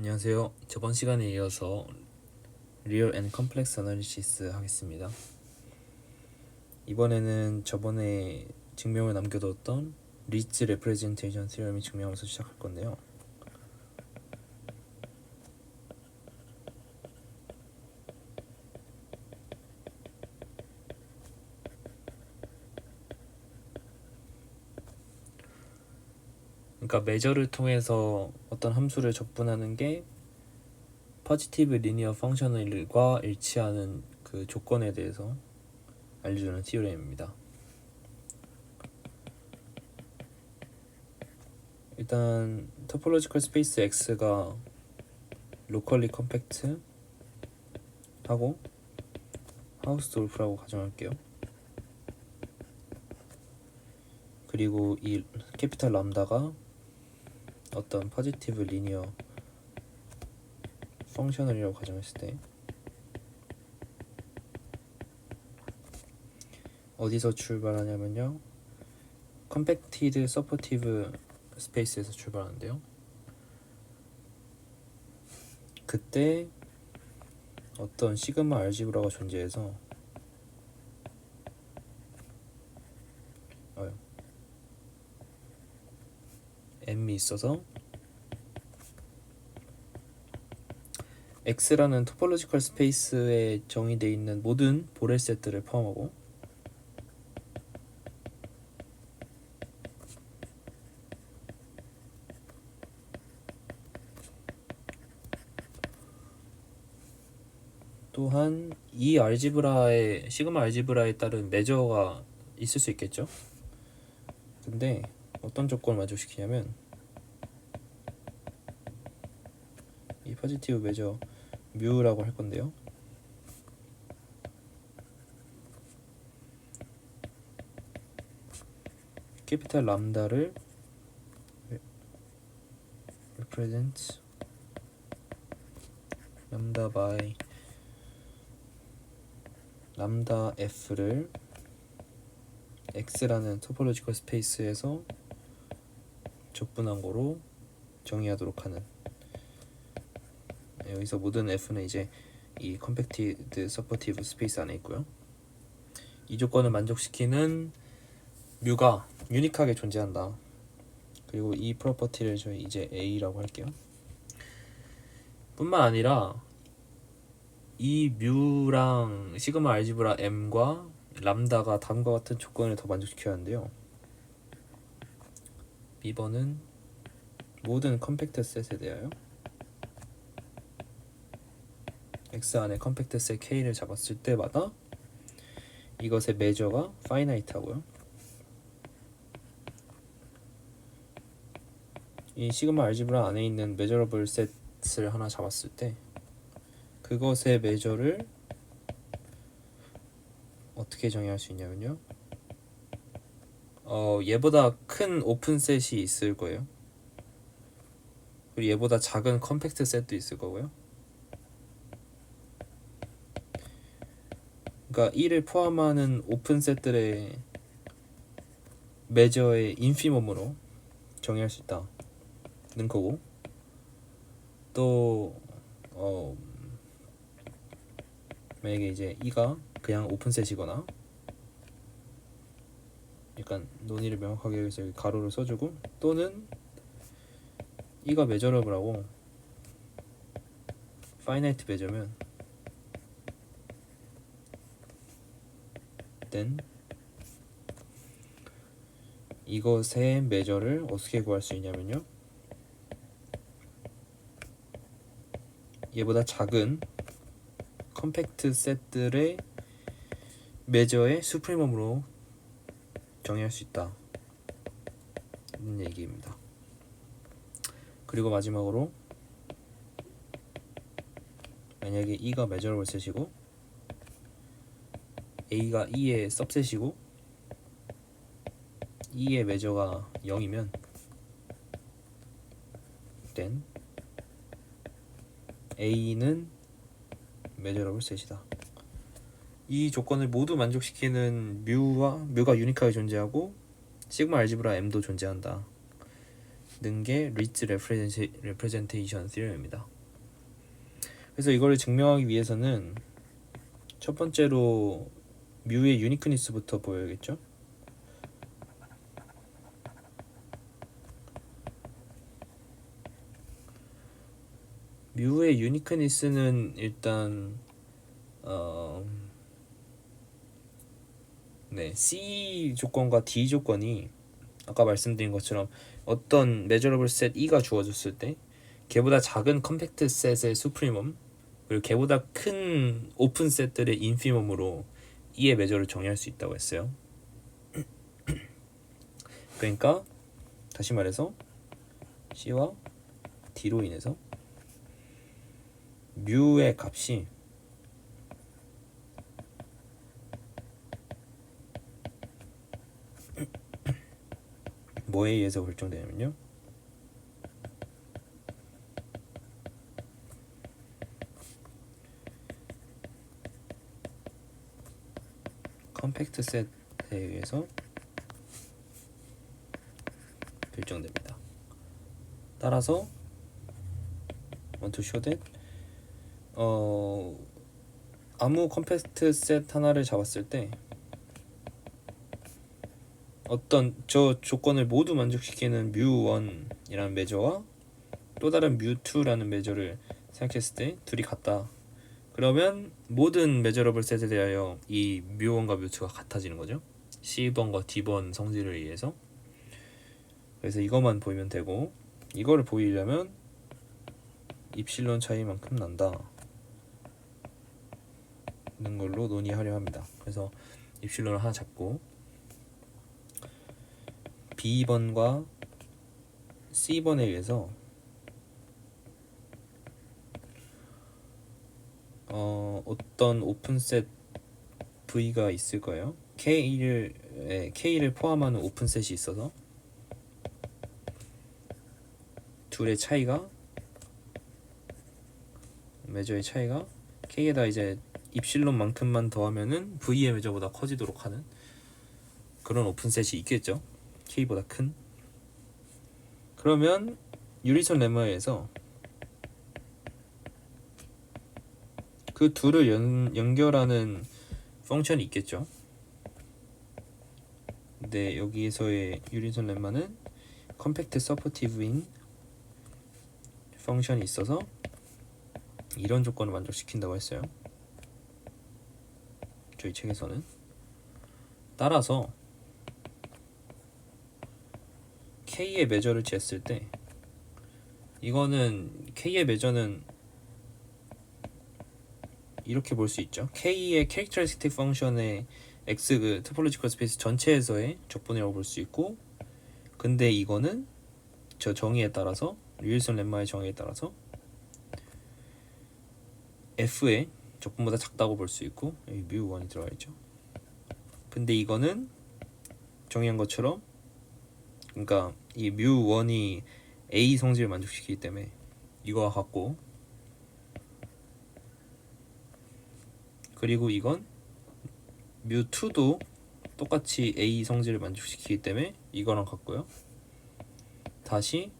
안녕하세요. 저번 시간에 이어서 Real and Complex Analysis 하겠습니다. 이번에는 저번에 증명을 남겨뒀던 리츠 레프레젠테이션 티어럼이 증명에서 시작할 건데요. 그러니까 매저를 통해서 어떤 함수를 적분하는 게 포지티브 리니어 펑셔널과 일치하는 그 조건에 대해서 알려주는 티어럼입니다. 일단 토폴로지컬 스페이스 X가 로컬리 컴팩트 하고 하우스돌프라고 가정할게요. 그리고 이 캐피탈 람다가 어떤 포지티브 리니어 펑셔널이라고 가정했을 때 어디서 출발하냐면요, 컴팩티드 서포티브 스페이스에서 출발하는데요. 그때 어떤 시그마 알지브라가 존재해서 M이 있어서 X라는 토폴로지컬 스페이스에 정의되어 있는 모든 보렐 세트를 포함하고 또한 이 알지브라의 시그마 알지브라에 따른 매저가 있을 수 있겠죠. 근데 어떤 조건을 만족시키냐면 이 포지티브 매저 뮤라고 할 건데요. 캐피탈 람다를 represent 람다 by 람다 f를 x라는 토폴로지컬 스페이스에서 적분한 거로 정의하도록 하는, 여기서 모든 f는 이제 이 컴팩티드 서포티브 스페이스 안에 있고요. 이 조건을 만족시키는 뮤가 유니크하게 존재한다. 그리고 이 프로퍼티를 저희 이제 A라고 할게요. 뿐만 아니라 이 뮤랑 시그마 알지브라 M과 람다가 다음과 같은 조건을 더 만족시켜야 하는데요. B번은 모든 컴팩트 셋에 대하여 X 안에 컴팩트 셋 K를 잡았을 때마다 이것의 매저가 파이나이트 하고요. 이 시그마 알지브라 안에 있는 메저러블 셋을 하나 잡았을 때 그것의 매저를 어떻게 정의할 수 있냐면요, 얘보다 큰 오픈 셋이 있을 거예요. 그리고 얘보다 작은 컴팩트 셋도 있을 거고요. 그러니까 1을 포함하는 오픈 셋들의 매저의 인피멈으로 정의할 수 있다는 거고, 또 만약에 이제 E가 그냥 오픈셋이거나, 약간 논의를 명확하게 해서 여기 가로를 써주고, 또는 E가 메저러블하고 파이나이트 매저면 then 이것의 매저를 어떻게 구할 수 있냐면요, 얘보다 작은 컴팩트 셋들의 매저의 수프리멈으로 정의할 수 있다 는 얘기입니다. 그리고 마지막으로 만약에 E가 메저러블 셋이고 A가 E의 सब셋이고 E의 매저가 0이면 then A는 메저러블 셋이다. 이 조건을 모두 만족시키는 뮤가 유니크하게 존재하고 시그마 알지브라 M도 존재한다 는 게 리츠 레프레젠테이션 티어럼입니다. 그래서 이거를 증명하기 위해서는 첫 번째로 뮤의 유니크니스부터 보여야겠죠. 뮤의 유니크니스는 일단 C 조건과 D 조건이 아까 말씀드린 것처럼 어떤 measurable set E가 주어졌을 때 걔보다 작은 컴팩트 셋의 수프리멈 그리고 걔보다 큰 오픈 셋들의 인피멈으로 E의 메저를 정의할 수 있다고 했어요. 그러니까 다시 말해서 C와 D로 인해서 뮤의 값이 뭐에 의해서 결정되냐면요, 컴팩트 셋에 의해서 결정됩니다. 따라서 want to show that 아무 컴팩트 셋 하나를 잡았을 때 어떤 저 조건을 모두 만족시키는 뮤1이라는 메저와 또 다른 뮤2라는 메저를 생각했을 때 둘이 같다. 그러면 모든 메저러블 셋에 대하여 이 뮤1과 뮤2가 같아지는 거죠. C번과 D번 성질을 의해서. 그래서 이것만 보이면 되고, 이거를 보이려면 입실론 차이만큼 난다 는 걸로 논의하려 합니다. 그래서 입실론을 하나 잡고 B번과 C번에 의해서 어떤 오픈셋 V가 있을 거예요. K를 포함하는 오픈셋이 있어서 둘의 차이가, 메저의 차이가 K에다 이제 입실론만큼만 더하면은 V의 메저보다 커지도록 하는 그런 오픈셋이 있겠죠. K보다 큰. 그러면 유리선 렘마에서 그 둘을 연결하는 펑션이 있겠죠. 근데 여기에서의 유리선 렘마는 컴팩트 서포티브인 펑션이 있어서 이런 조건을 만족시킨다고 했어요. 저희 책에서는. 따라서 K의 메저를 쟀을 때 이거는 K의 메저는 이렇게 볼 수 있죠. K의 캐릭터리스틱 펑션의 X 그 토폴로지컬 스페이스 전체에서의 적분이라고 볼 수 있고, 근데 이거는 저 정의에 따라서, 유일선 렘마의 정의에 따라서 F의 적분보다 작다고 볼 수 있고, 여기 뮤1이 들어가 있죠. 근데 이거는 정의한 것처럼, 그러니까 이 뮤1이 A 성질을 만족시키기 때문에 이거와 같고, 그리고 이건 뮤2도 똑같이 A 성질을 만족시키기 때문에 이거랑 같고요. 다시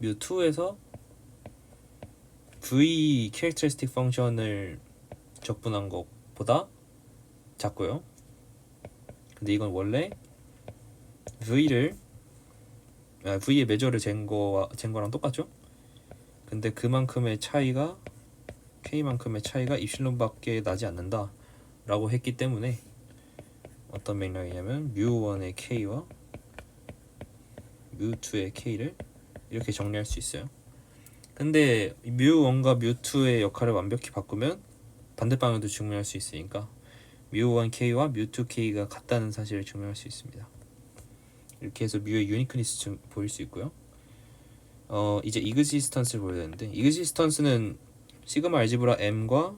뮤2에서 V 캐릭터리스틱 펑션을 적분한 것보다 작고요. 근데 이건 원래 V의 메저를 잰 거랑 똑같죠. 근데 그만큼의 차이가, K만큼의 차이가 입실론밖에 나지 않는다 라고 했기 때문에 어떤 맥락이냐면 뮤1의 K와 뮤2의 K를 이렇게 정리할 수 있어요. 근데 뮤1과 뮤2의 역할을 완벽히 바꾸면 반대 방향도 증명할 수 있으니까 뮤1 K와 뮤2 K가 같다는 사실을 증명할 수 있습니다. 이렇게 해서 뮤의 유니크니스 보일 수 있고요. 이제 이그지스턴스를 보여야 되는데, 이그지스턴스는 시그마 알지브라 M과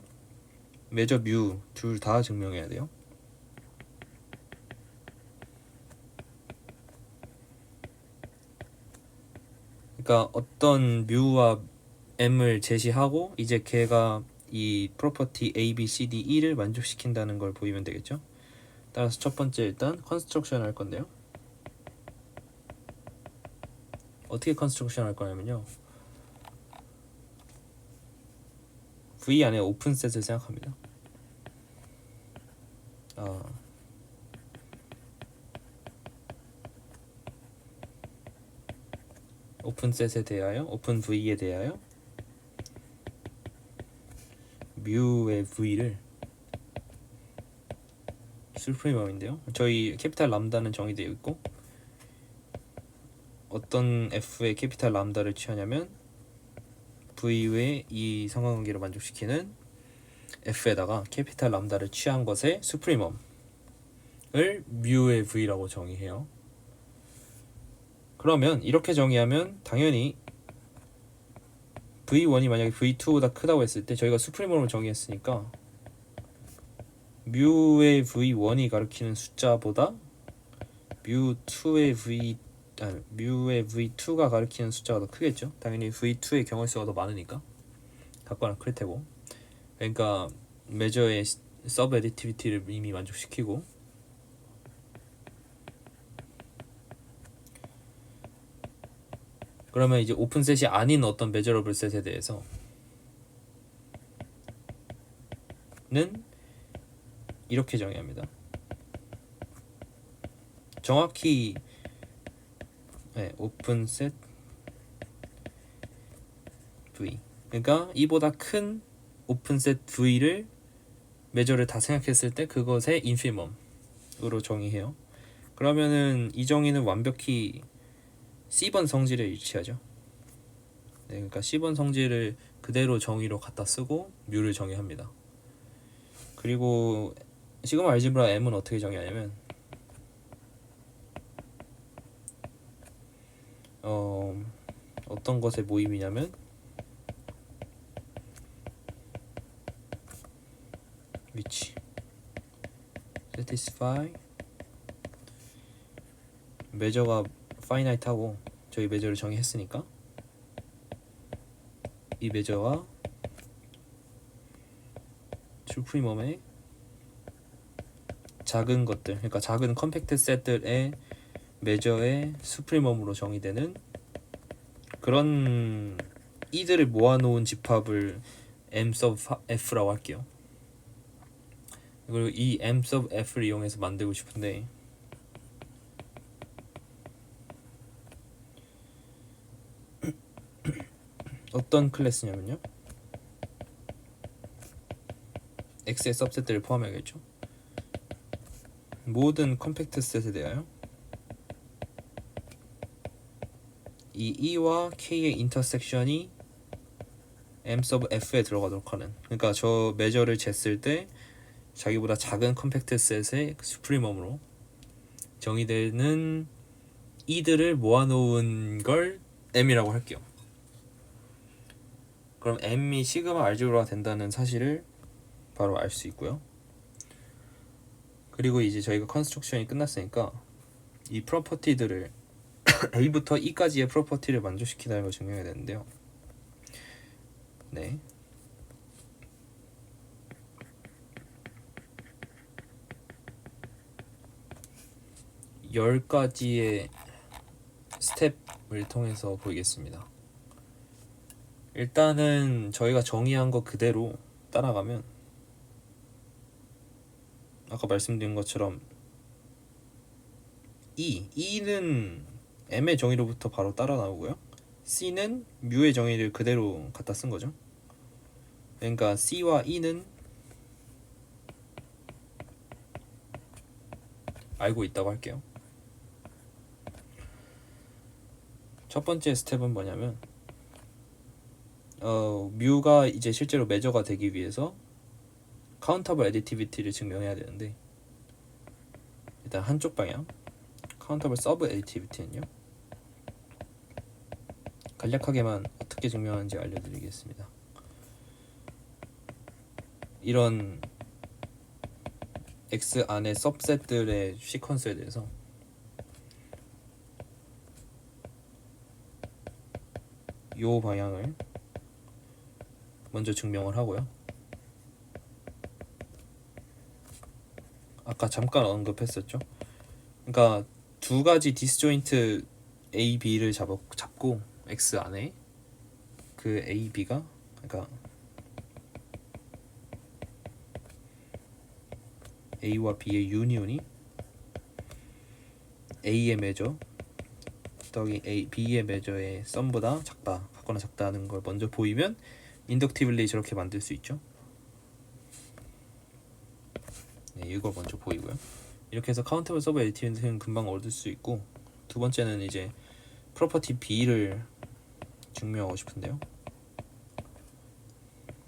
메저 뮤 둘 다 증명해야 돼요. 그러니까 어떤 뮤와 M을 제시하고 이제 걔가 이 프로퍼티 A, B, C, D, E를 만족시킨다는 걸 보이면 되겠죠. 따라서 첫 번째 일단 컨스트럭션 할 건데요. 어떻게 컨스트럭션 할 거냐면요, V 안에 오픈셋을 생각합니다. 오픈셋에 대하여, 오픈 V에 대하여 뮤의 V를 수프리멈인데요. 저희 캐피탈 람다는 정의되어 있고 어떤 F의 캐피탈 람다를 취하냐면 V의 이 상관관계를 만족시키는 F에다가 캐피탈 람다를 취한 것의 수프리멈을 뮤의 V라고 정의해요. 그러면 이렇게 정의하면 당연히 V1이 만약에 V2보다 크다고 했을 때 저희가 수프리멈을 정의했으니까 뮤의 V1이 가리키는 숫자보다 뮤의 V2가 가리키는 숫자가 더 크겠죠. 당연히 V2의 경우의 수가 더 많으니까 같거나 클 테고. 그러니까 메저의 서브 애디티비티를 이미 만족시키고 그러면 이제 오픈셋이 아닌 어떤 메저러블 셋에 대해서 는 이렇게 정의합니다. 정확히 오픈셋 V, 그러니까 이보다 큰 오픈셋 V를 메저를 다 생각했을 때 그것의 인피멈으로 정의해요. 그러면은 이 정의는 완벽히 C번 성질에 일치하죠. 네, 그러니까 C번 성질을 그대로 정의로 갖다 쓰고 뮤를 정의합니다. 그리고 시그마 알지브라 M은 어떻게 정의하냐면 어떤 것의 모임이냐면 which satisfy 메저가 finite하고 저희 메저를 정의했으니까 이 메저와 수프리멈의 작은 것들, 그러니까 작은 컴팩트 셋들의 메저의 수프리멈으로 정의되는 그런 이들을 모아놓은 집합을 M sub F라고 할게요. 그리고 이 M sub F를 이용해서 만들고 싶은데 어떤 클래스냐면요, X의 सब셋들을 포함해야겠죠. 모든 컴팩트 셋에 대하여 이 E와 K의 인터섹션이 M sub F에 들어가도록 하는, 그러니까 저 메저를 쟀을 때 자기보다 작은 컴팩트 셋의 수프리멈으로 정의되는 E들을 모아놓은 걸 M이라고 할게요. 그럼 M이 시그마 알지브라가 된다는 사실을 바로 알 수 있고요. 그리고 이제 저희가 컨스트럭션이 끝났으니까 이 프로퍼티들을 A부터 E까지의 프로퍼티를 만족시키다는 걸 증명해야 되는데요. 네. 열 가지의 스텝을 통해서 보이겠습니다. 일단은 저희가 정의한 거 그대로 따라가면 아까 말씀드린 것처럼 E는 M의 정의로부터 바로 따라 나오고요. C는 뮤의 정의를 그대로 갖다 쓴 거죠. 그러니까 C와 E는 알고 있다고 할게요. 첫 번째 스텝은 뭐냐면 뮤가 이제 실제로 메저가 되기 위해서 카운터블 애디티비티를 증명해야 되는데 일단 한쪽 방향 카운터블 서브 애디티비티는요, 간략하게만 어떻게 증명하는지 알려드리겠습니다. 이런 X 안의 सब셋들의 시퀀스에 대해서 요 방향을 먼저 증명을 하고요. 아까 잠깐 언급했었죠. 그러니까 두 가지 디스조인트 A, B를 잡고 X 안에 그 A, B가 그러니까 A와 B의 유니온이 A의 매저 더하기 B의 매저의 썸보다 작다, 같거나 작다는 걸 먼저 보이면 인덕티블리 저렇게 만들 수 있죠. 네, 이걸 먼저 보이고요. 이렇게 해서 카운터블 서브 에디티브는 금방 얻을 수 있고, 두 번째는 이제 프로퍼티 B를 증명하고 싶은데요.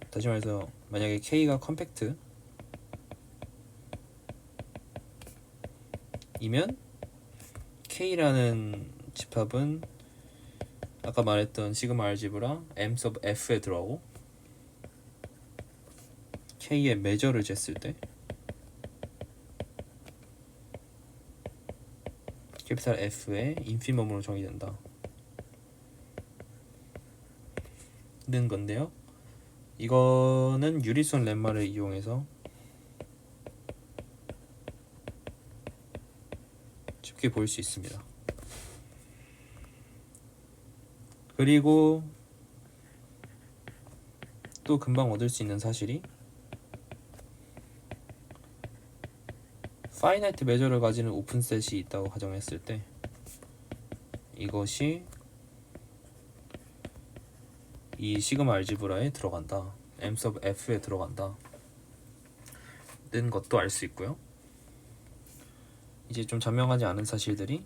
다시 말해서 만약에 K가 컴팩트 이면 K라는 집합은 아까 말했던 시그마 알지브라 M sub F에 들어가고, K의 매저를 쟀을 때 캐피탈 F의 인피멈으로 정의된다 는 건데요. 이거는 유리선 렘마를 이용해서 쉽게 보일 수 있습니다. 그리고 또 금방 얻을 수 있는 사실이 파이나이트 매저를 가지는 오픈셋이 있다고 가정했을 때 이것이 이 시그마 알지브라에 들어간다, M sub F에 들어간다 는 것도 알 수 있고요. 이제 좀 자명하지 않은 사실들이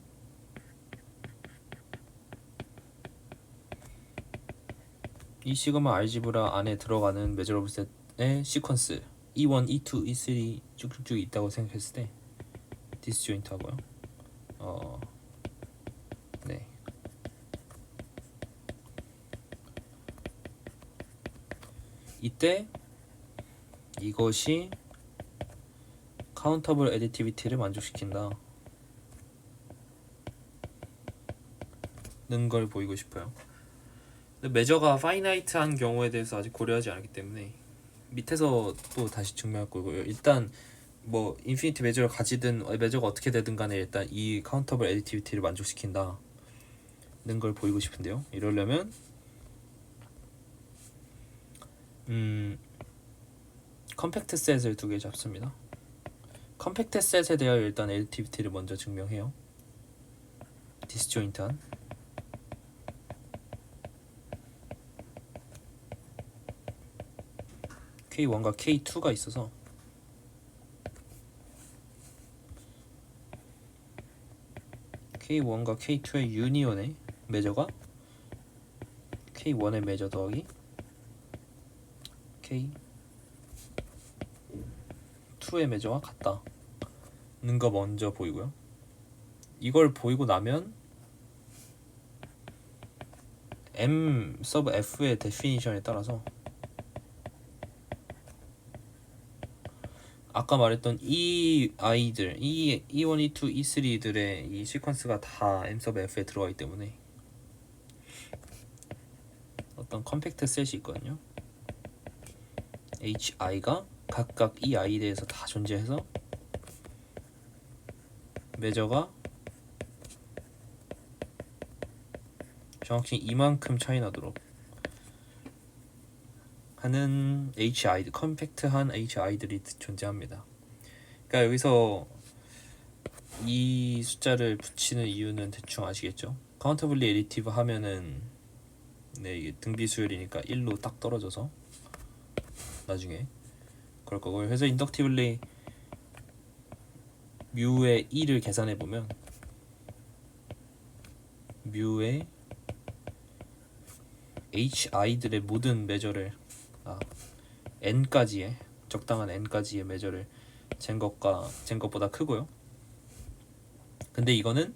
이 시그마 알지브라 안에 들어가는 메저러블 셋의 시퀀스 E1, E2, E3 쭉쭉쭉 있다고 생각했을 때 디스조인트 하고요. 네. 이때 이것이 카운터블 애디티비티를 만족시킨다 는 걸 보이고 싶어요. 근데 매저가 파이나이트한 경우에 대해서 아직 고려하지 않았기 때문에 밑에서 또 다시 증명할 거고요. 일단 뭐 인피니티 매저를 가지든 매저가 어떻게 되든 간에 일단 이 카운터블 애디티비티를 만족시킨다 는 걸 보이고 싶은데요. 이러려면 컴팩트 셋을 두 개 잡습니다. 컴팩트 셋에 대하여 일단 애디티비티를 먼저 증명해요. 디스조인트한 K1과 K2가 있어서 K1과 K2의 유니온의 매저가 K1의 매저 더하기 K2의 매저와 같다 는 거 먼저 보이고요. 이걸 보이고 나면 M sub F의 데피니션에 따라서 아까 말했던 이 아이들 E1, E2, E3들의 이 시퀀스가 다 M sub F에 들어가기 때문에 어떤 컴팩트 셋이 있거든요. HI가 각각 이 아이들에서 다 존재해서 매저가 정확히 이만큼 차이 나도록 하는 HI들, 컴팩트한 HI들이 존재합니다. 그러니까 여기서 이 숫자를 붙이는 이유는 대충 아시겠죠? 카운터블리 애디티브 하면은 네, 이게 등비 수열이니까 1로 딱 떨어져서 나중에 그럴 거고요. 그래서 인덕티블리 뮤의 2를 계산해 보면 뮤의 HI들의 모든 매저를 n까지의 적당한 n까지의 매저를 잰 것보다 크고요. 근데 이거는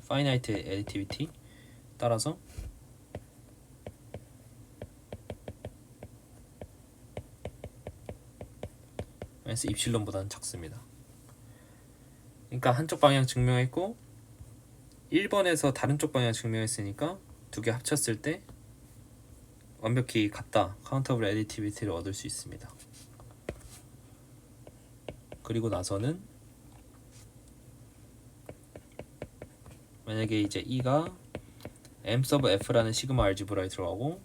파이나이트 애디티비티 따라서 마이너스 입실론보다는 작습니다. 그러니까 한쪽 방향 증명했고 1번에서 다른 쪽 방향 증명했으니까 두 개 합쳤을 때 완벽히 같다, 카운터블 애디티비티를 얻을 수 있습니다. 그리고 나서는 만약에 이제 E가 M sub F라는 시그마 알지브라에 들어가고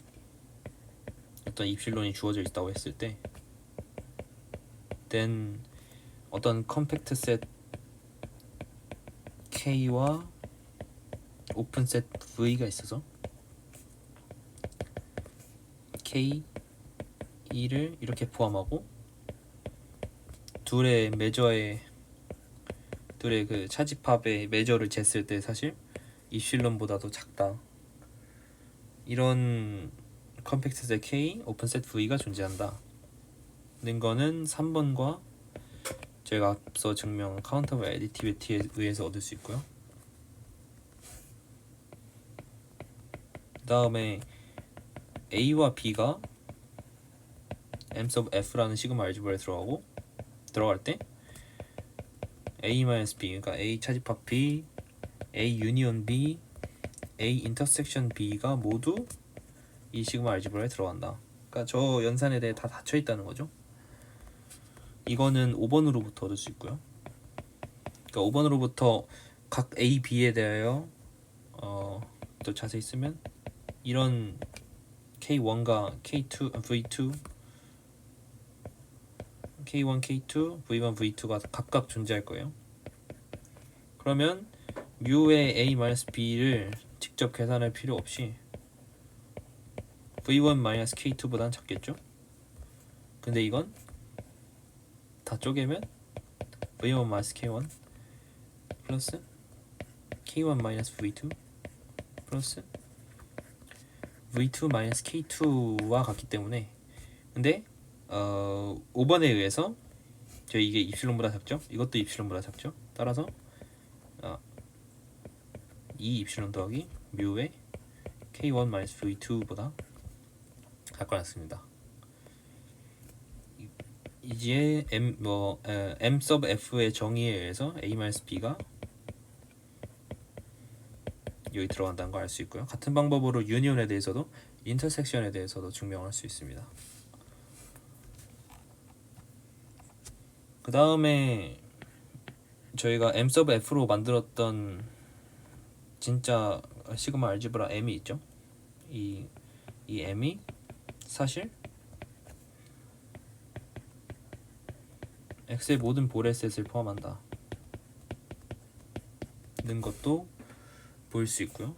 어떤 입실론이 주어져 있다고 했을 때 then 어떤 컴팩트 셋 K와 오픈 셋 V가 있어서 K, E를 이렇게 포함하고 둘의 그 차집합의 매저를 쟀을 때 사실 입실론보다도 작다. 이런 컴팩트 셋 K, 오픈 셋 V가 존재한다. 는 거는 3번과 저희가 앞서 증명한 카운터블 애디티비티에 의해서 얻을 수 있고요. 그 다음에 A와 B가 M sub F라는 시그마 알지브라에 들어갈 때 A-B, 그러니까 A 차집합 B, A 유니온 B, A 인터섹션 B가 모두 이 시그마 알지브라에 들어간다. 그러니까 저 연산에 대해 다 닫혀 있다는 거죠. 이거는 5번으로부터 얻을 수 있고요. 그러니까 5번으로부터 각 A, B에 대하여 또 자세히 쓰면 이런 K1과 K2, V2, K1, K2, V1, V2가 각각 존재할 거예요. 그러면 뮤의 A-B를 직접 계산할 필요 없이 V1-K2보다는 작겠죠? 근데 이건 다 쪼개면 V1-K1 플러스 K1-V2 플러스 V2-K2와 같기 때문에 근데 5번에 의해서 이게 입실론보다 작죠? 이것도 입실론보다 작죠? 따라서 이 입실론 더하기 뮤의 K1-V2보다 작고 같습니다. 이제 M sub F의 정의에 의해서 A-B가 여기 들어간다는 걸 알 수 있고요. 같은 방법으로 유니온에 대해서도 인터섹션에 대해서도 증명할 수 있습니다. 그 다음에 저희가 M sub F로 만들었던 진짜 시그마 알지브라 M이 있죠. 이 M이 사실 X의 모든 보레셋을 포함한다 는 것도 보일 수 있고요.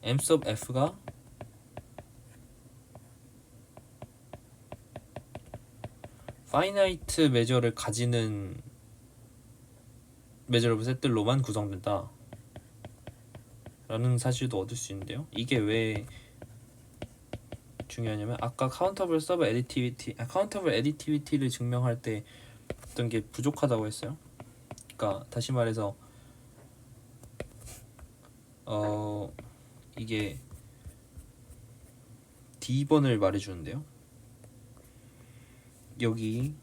M sub F가 파이나이트 매저를 가지는 매저러블 셋들로만 구성된다 라는 사실도 얻을 수 있는데요. 이게 왜 중요하냐면 아까 카운터블 애디티비티를 증명할 때 어떤 게 부족하다고 했어요. 그러니까 다시 말해서 이게 D번을 말해주는데요. 여기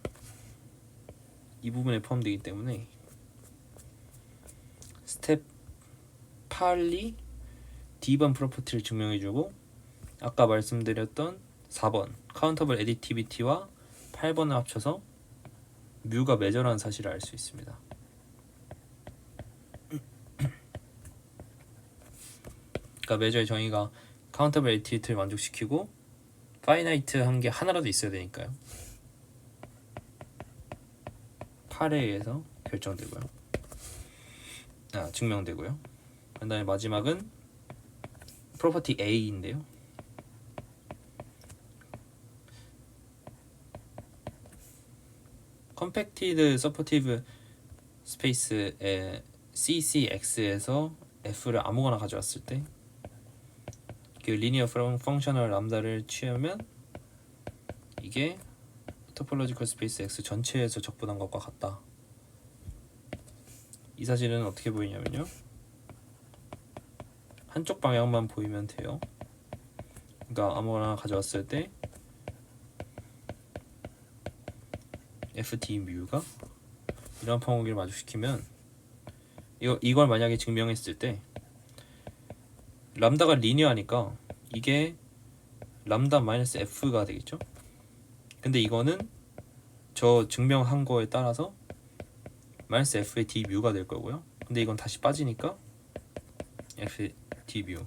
이 부분에 포함되기 때문에 스텝 8이 D번 프로퍼티를 증명해주고 아까 말씀드렸던 4번 카운터블 애디티비티와 8번을 합쳐서 뮤가 매저라는 사실을 알 수 있습니다. 그러니까 매저의 정의가 카운터블 애디티비티를 만족시키고 파이나이트 한 게 하나라도 있어야 되니까요. 8에 의해서 결정되고요. 증명되고요. 그 다음에 마지막은 프로퍼티 A인데요. 컴팩티드 서포티브 스페이스의 CCX에서 F를 아무거나 가져왔을 때 그 리니어 펑셔널 람다를 취하면 이게 토폴로지컬 스페이스 X 전체에서 적분한 것과 같다. 이 사실은 어떻게 보이냐면요. 한쪽 방향만 보이면 돼요. 그러니까 아무거나 가져왔을 때 FT 뮤가 이런 펑호기를 마주시키면 이걸 만약에 증명했을 때 람다가 리니어하니까 이게 람다 마이너스 F가 되겠죠. 근데 이거는 저 증명한 거에 따라서 마이너스 F의 D 뮤가 될 거고요. 근데 이건 다시 빠지니까 F D 뮤.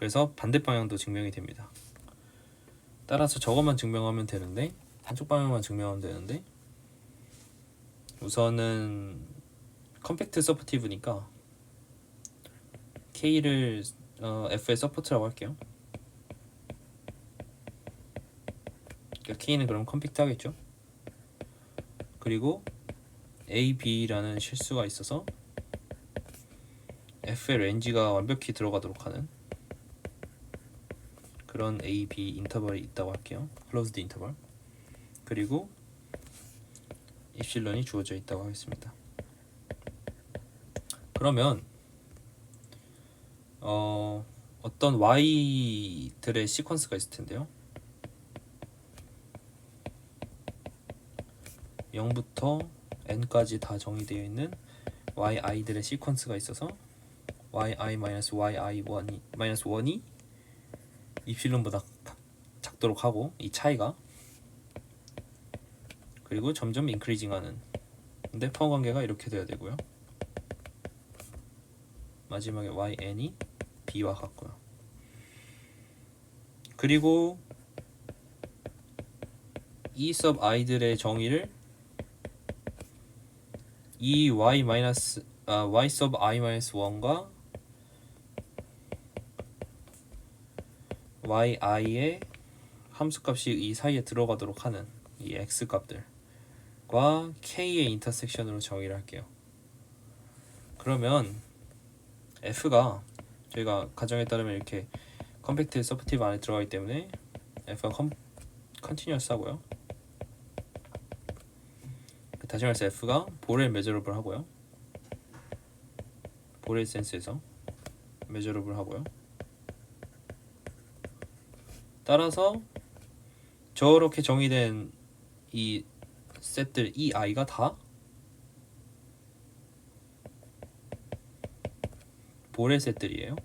그래서 반대 방향도 증명이 됩니다. 따라서 저것만 증명하면 되는데, 한쪽 방향만 증명하면 되는데, 우선은 컴팩트 서포티브니까 K를 F의 서포트라고 할게요. 그러니까 K는 그럼 컴팩트 하겠죠. 그리고 A, B라는 실수가 있어서 F의 렌지가 완벽히 들어가도록 하는 그런 A, B 인터벌이 있다고 할게요. 클로즈드 인터벌. 그리고 입실론이 주어져 있다고 하겠습니다. 그러면 어떤 Y들의 시퀀스가 있을 텐데요. 0부터 n까지 다 정의되어 있는 yi들의 시퀀스가 있어서 yi-yi1이 입실론보다 작도록 하고, 이 차이가 그리고 점점 인크리징하는, 근데 파워 관계가 이렇게 돼야 되고요. 마지막에 yn이 b와 같고요. 그리고 이 sub i들의 정의를 이 y sub i-1과 yi의 함수값이 이 사이에 들어가도록 하는 이 x 값들과 k의 인터섹션으로 정의를 할게요. 그러면 f가 저희가 가정에 따르면 이렇게 컴팩트 서포티브 안에 들어가기 때문에 f가 컨티뉴어스 하고요. 다시 말해서 f가 보렐 메저러블 하고요. 보렐 센스에서 메저러블 하고요. 따라서 저렇게 정의된 이 셋들, 이 i가 다 보렐 셋들이에요.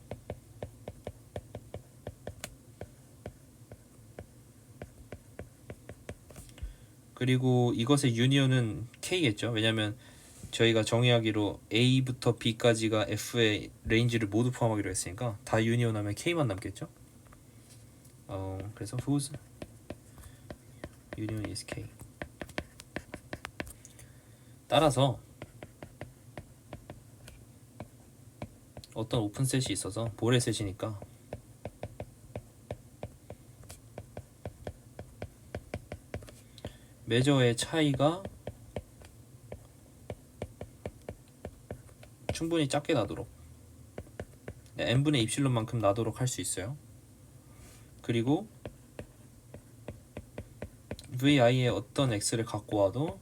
그리고 이것의 유니온은 K겠죠. 왜냐면 저희가 정의하기로 A부터 B까지가 F의 레인지를 모두 포함하기로 했으니까 다 유니온하면 K만 남겠죠. 그래서 whose union is K. 따라서 어떤 오픈셋이 있어서 보레 셋이니까 메저의 차이가 충분히 작게 나도록, n분의 입실론만큼 나도록 할 수 있어요. 그리고 vi의 어떤 x를 갖고 와도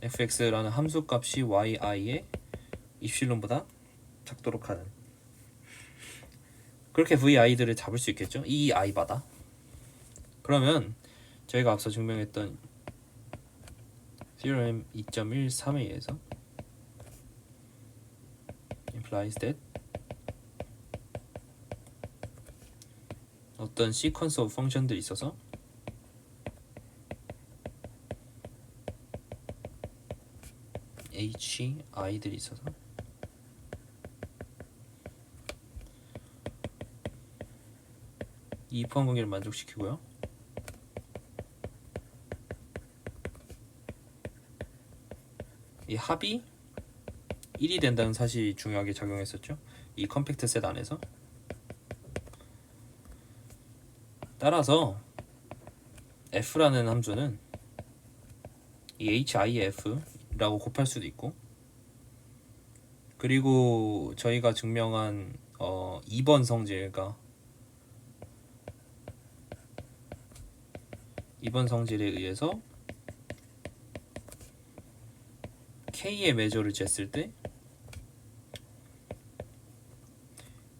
fx라는 함수값이 yi의 입실론보다 작도록 하는, 그렇게 vi들을 잡을 수 있겠죠. 이 i마다. 그러면 저희가 앞서 증명했던 theorem 2.13에 의해서 implies that 어떤 sequence of function들이 있어서 hi들이 있어서 이 포함 관계를 만족시키고요. 이 합이 1이 된다는 사실이 중요하게 작용했었죠. 이 컴팩트 셋 안에서. 따라서 f라는 함수는 이 hif라고 곱할 수도 있고, 그리고 저희가 증명한 2번 성질과 2번 성질에 의해서 K의 매저를 쟀을 때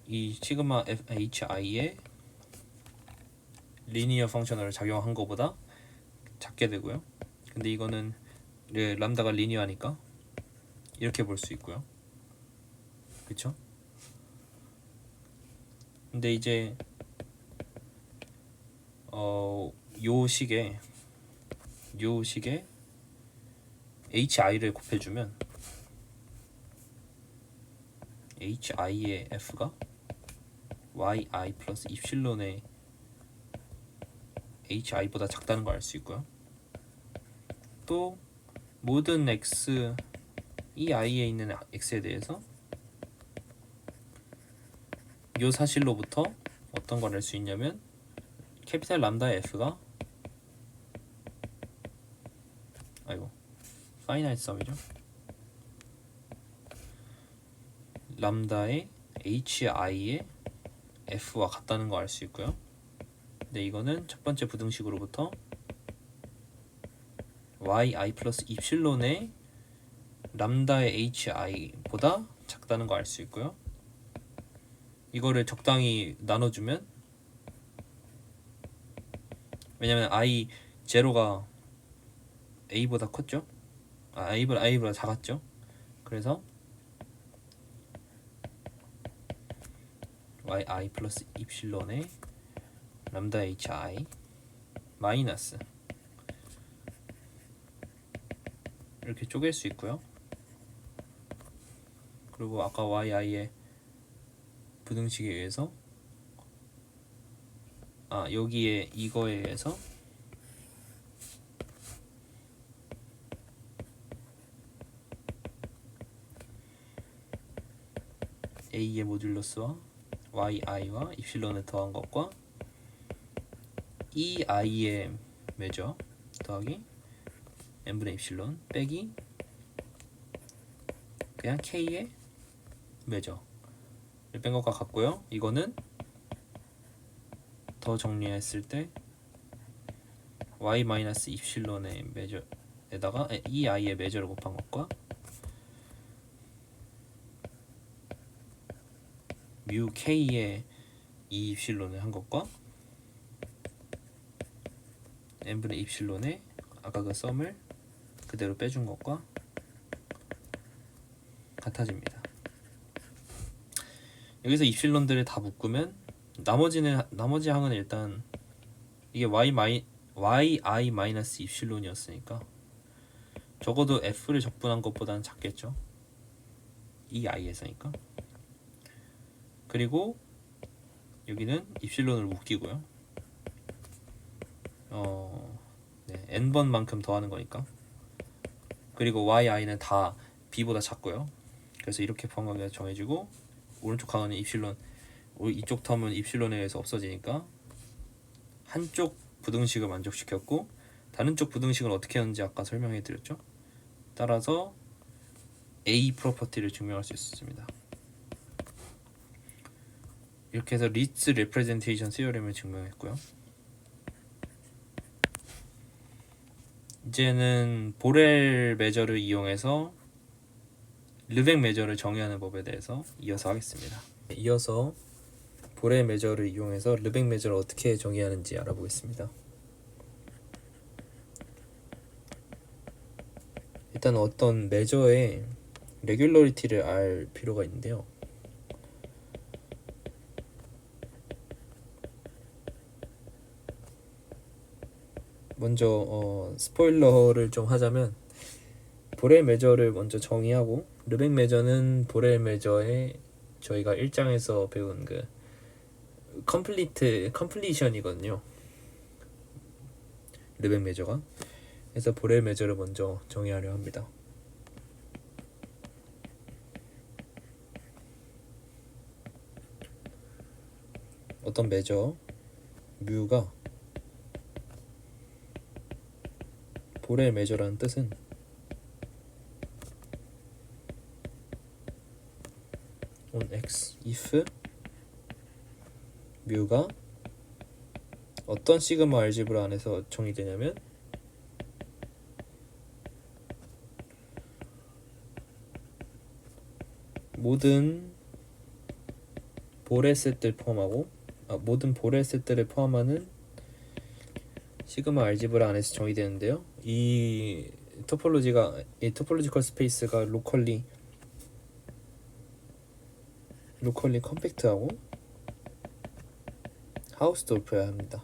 이 시그마 hi의 리니어 펑셔널을 작용한 것보다 작게 되고요. 근데 이거는 람다가 리니어하니까 이렇게 볼 수 있고요. 그쵸? 근데 이제 요 식에 hi를 곱해주면 hi의 f가 yi 플러스 입실론의 hi보다 작다는 걸 알 수 있고요. 또 모든 x 이 i에 있는 x에 대해서 이 사실로부터 어떤 걸 알 수 있냐면 캐피탈 람다의 f가 파이나이트 썸이죠. 람다의 hi의 f와 같다는 거 알 수 있고요. 근데 이거는 첫 번째 부등식으로부터 yi 플러스 입실론의 람다의 hi보다 작다는 거 알 수 있고요. 이거를 적당히 나눠주면, 왜냐면 i 제로가 a보다 컸죠. i보다 작았죠. 그래서 yi 플러스 입실론의 람다 hi 마이너스 이렇게 쪼갤 수 있고요. 그리고 아까 yi의 부등식에 의해서 여기에 이거에 의해서 a의 모듈러스와 yi와 입실론을 더한 것과 이 i의 매저 더하기 n분의 입실론 빼기 그냥 k의 매저를 뺀 것과 같고요. 이거는 더 정리했을 때 y 마이너스 입실론의 매저에다가 이 i의 매저를 곱한 것과 뮤 k의 이 입실론을 한 것과 n분의 입실론의 아까 그 썸을 그대로 빼준 것과 같아집니다. 여기서 입실론들을 다 묶으면 나머지 항은 일단 이게 yi 마이너스 입실론이었으니까 적어도 f를 적분한 것보다는 작겠죠. 이 i에서니까. 그리고 여기는 입실론을 묶이고요. n번만큼 더하는 거니까. 그리고 yi는 다 b보다 작고요. 그래서 이렇게 부항관계가 정해지고 오른쪽 항은 입실론, 이쪽 텀은 입실론에 의해서 없어지니까 한쪽 부등식을 만족시켰고 다른 쪽 부등식은 어떻게 하는지 아까 설명해 드렸죠. 따라서 A 프로퍼티를 증명할 수 있었습니다. 이렇게 해서 리츠 레프레젠테이션 시어렘을 증명했고요. 이제는 보렐 매저를 이용해서 르벡 매저를 정의하는 법에 대해서 이어서 하겠습니다. 이어서 보렐 매저를 이용해서 르벡 매저를 어떻게 정의하는지 알아보겠습니다. 일단 어떤 매저의 레귤러리티를 알 필요가 있는데요. 먼저 스포일러를 좀 하자면 보렐 매저를 먼저 정의하고 르벡 매저는 보렐 매저의 저희가 1장에서 배운 그 컴플리션이거든요. 르벡 매저가. 그래서 보렐 매저를 먼저 정의하려 합니다. 어떤 매저 뮤가 보렐 매저라는 뜻은 on x if 뮤가 어떤 시그마 알제브라 안에서 정의되냐면 모든 보렐 셋들 포함하고 모든 보렐 셋들을 포함하는 시그마 알제브라 안에서 정의되는데요. 이 토폴로지컬 스페이스가 로컬리 컴팩트하고 하우스돌프여야 합니다.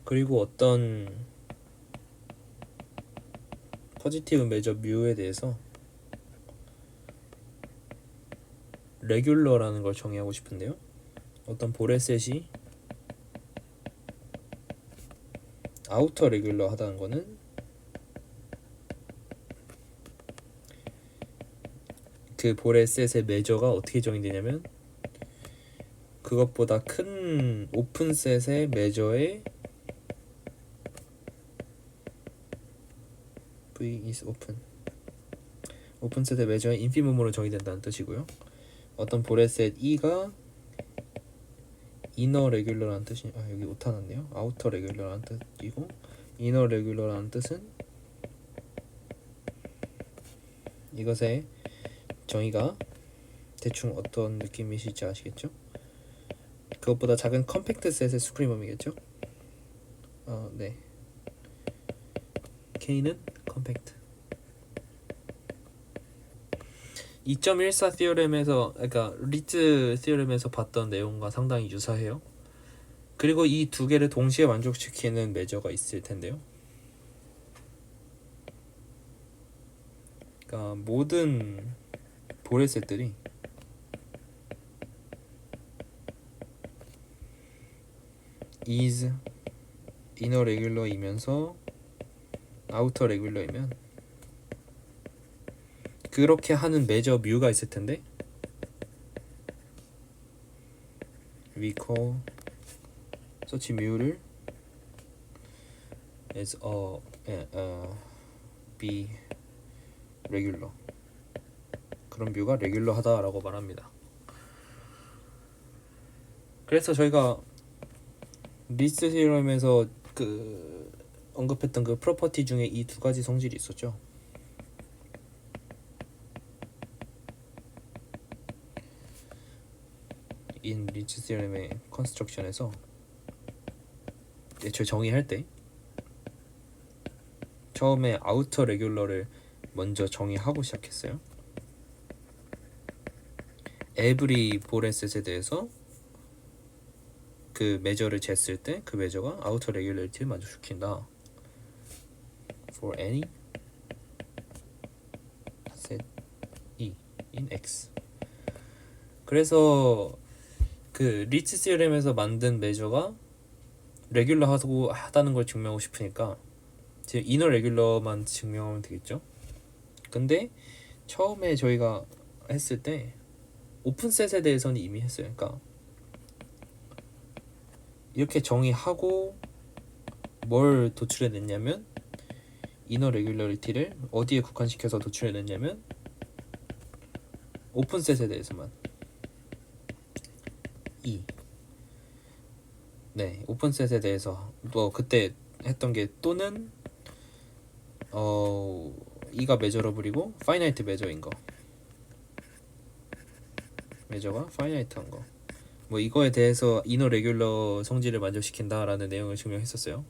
그리고 어떤 포지티브 메저 뮤에 대해서 레귤러라는 걸 정의하고 싶은데요. 어떤 보레셋이 아우터 레귤러 하다는 거는 그 보레셋의 메저가 어떻게 정의되냐면 그것보다 큰 오픈셋의 메저의 V is open 오픈셋의 메저의 인피멈으로 정의된다는 뜻이고요. 어떤 보레셋 E가 이너 레귤러라는 뜻이 여기 오타 났네요. 아우터 레귤러라는 뜻이고 이너 레귤러라는 뜻은 이것의 정의가 대충 어떤 느낌이실지 아시겠죠? 그것보다 작은 컴팩트 셋의 스프리멈이겠죠? 네. K는 컴팩트. 2.14 티어렘에서 그러니까 리츠 티어렘에서 봤던 내용과 상당히 유사해요. 그리고 이 두 개를 동시에 만족시키는 메저가 있을 텐데요. 그러니까 모든 보레셋들이 is inner regular이면서 outer regular이면 그렇게 하는 메저 뮤가 있을 텐데 we call such 뮤를 as be regular 그런 뮤가 레귤러하다라고 말합니다. 그래서 저희가 리츠 시럼에서 그 언급했던 그 프로퍼티 중에 이 두 가지 성질이 있었죠. 인 리츠 시럼의 컨스트럭션에서 애초에 정의할 때 처음에 아우터 레귤러를 먼저 정의하고 시작했어요. 에브리 보레셋에 대해서 그 메저를 쟀을 때 그 메저가 아우터 레귤러리티를 만족시킨다. For any set E in X. 그래서 그 리츠 시럼에서 만든 메저가 레귤러하고 하다는 걸 증명하고 싶으니까 지금 이너 레귤러만 증명하면 되겠죠. 근데 처음에 저희가 했을 때 오픈셋에 대해서는 이미 했어요. 그러니까 이렇게 정의하고 뭘 도출해냈냐면 이너 레귤러리티를 어디에 국한시켜서 도출해냈냐면 오픈셋에 대해서만 네, 오픈셋에 대해서 또 그때 했던 게 또는 이가 메저러블이고 파이나이트 메저인 거 메저가 파이나이트한 거 뭐 이거에 대해서 이너 레귤러 성질을 만족시킨다라는 내용을 증명했었어요.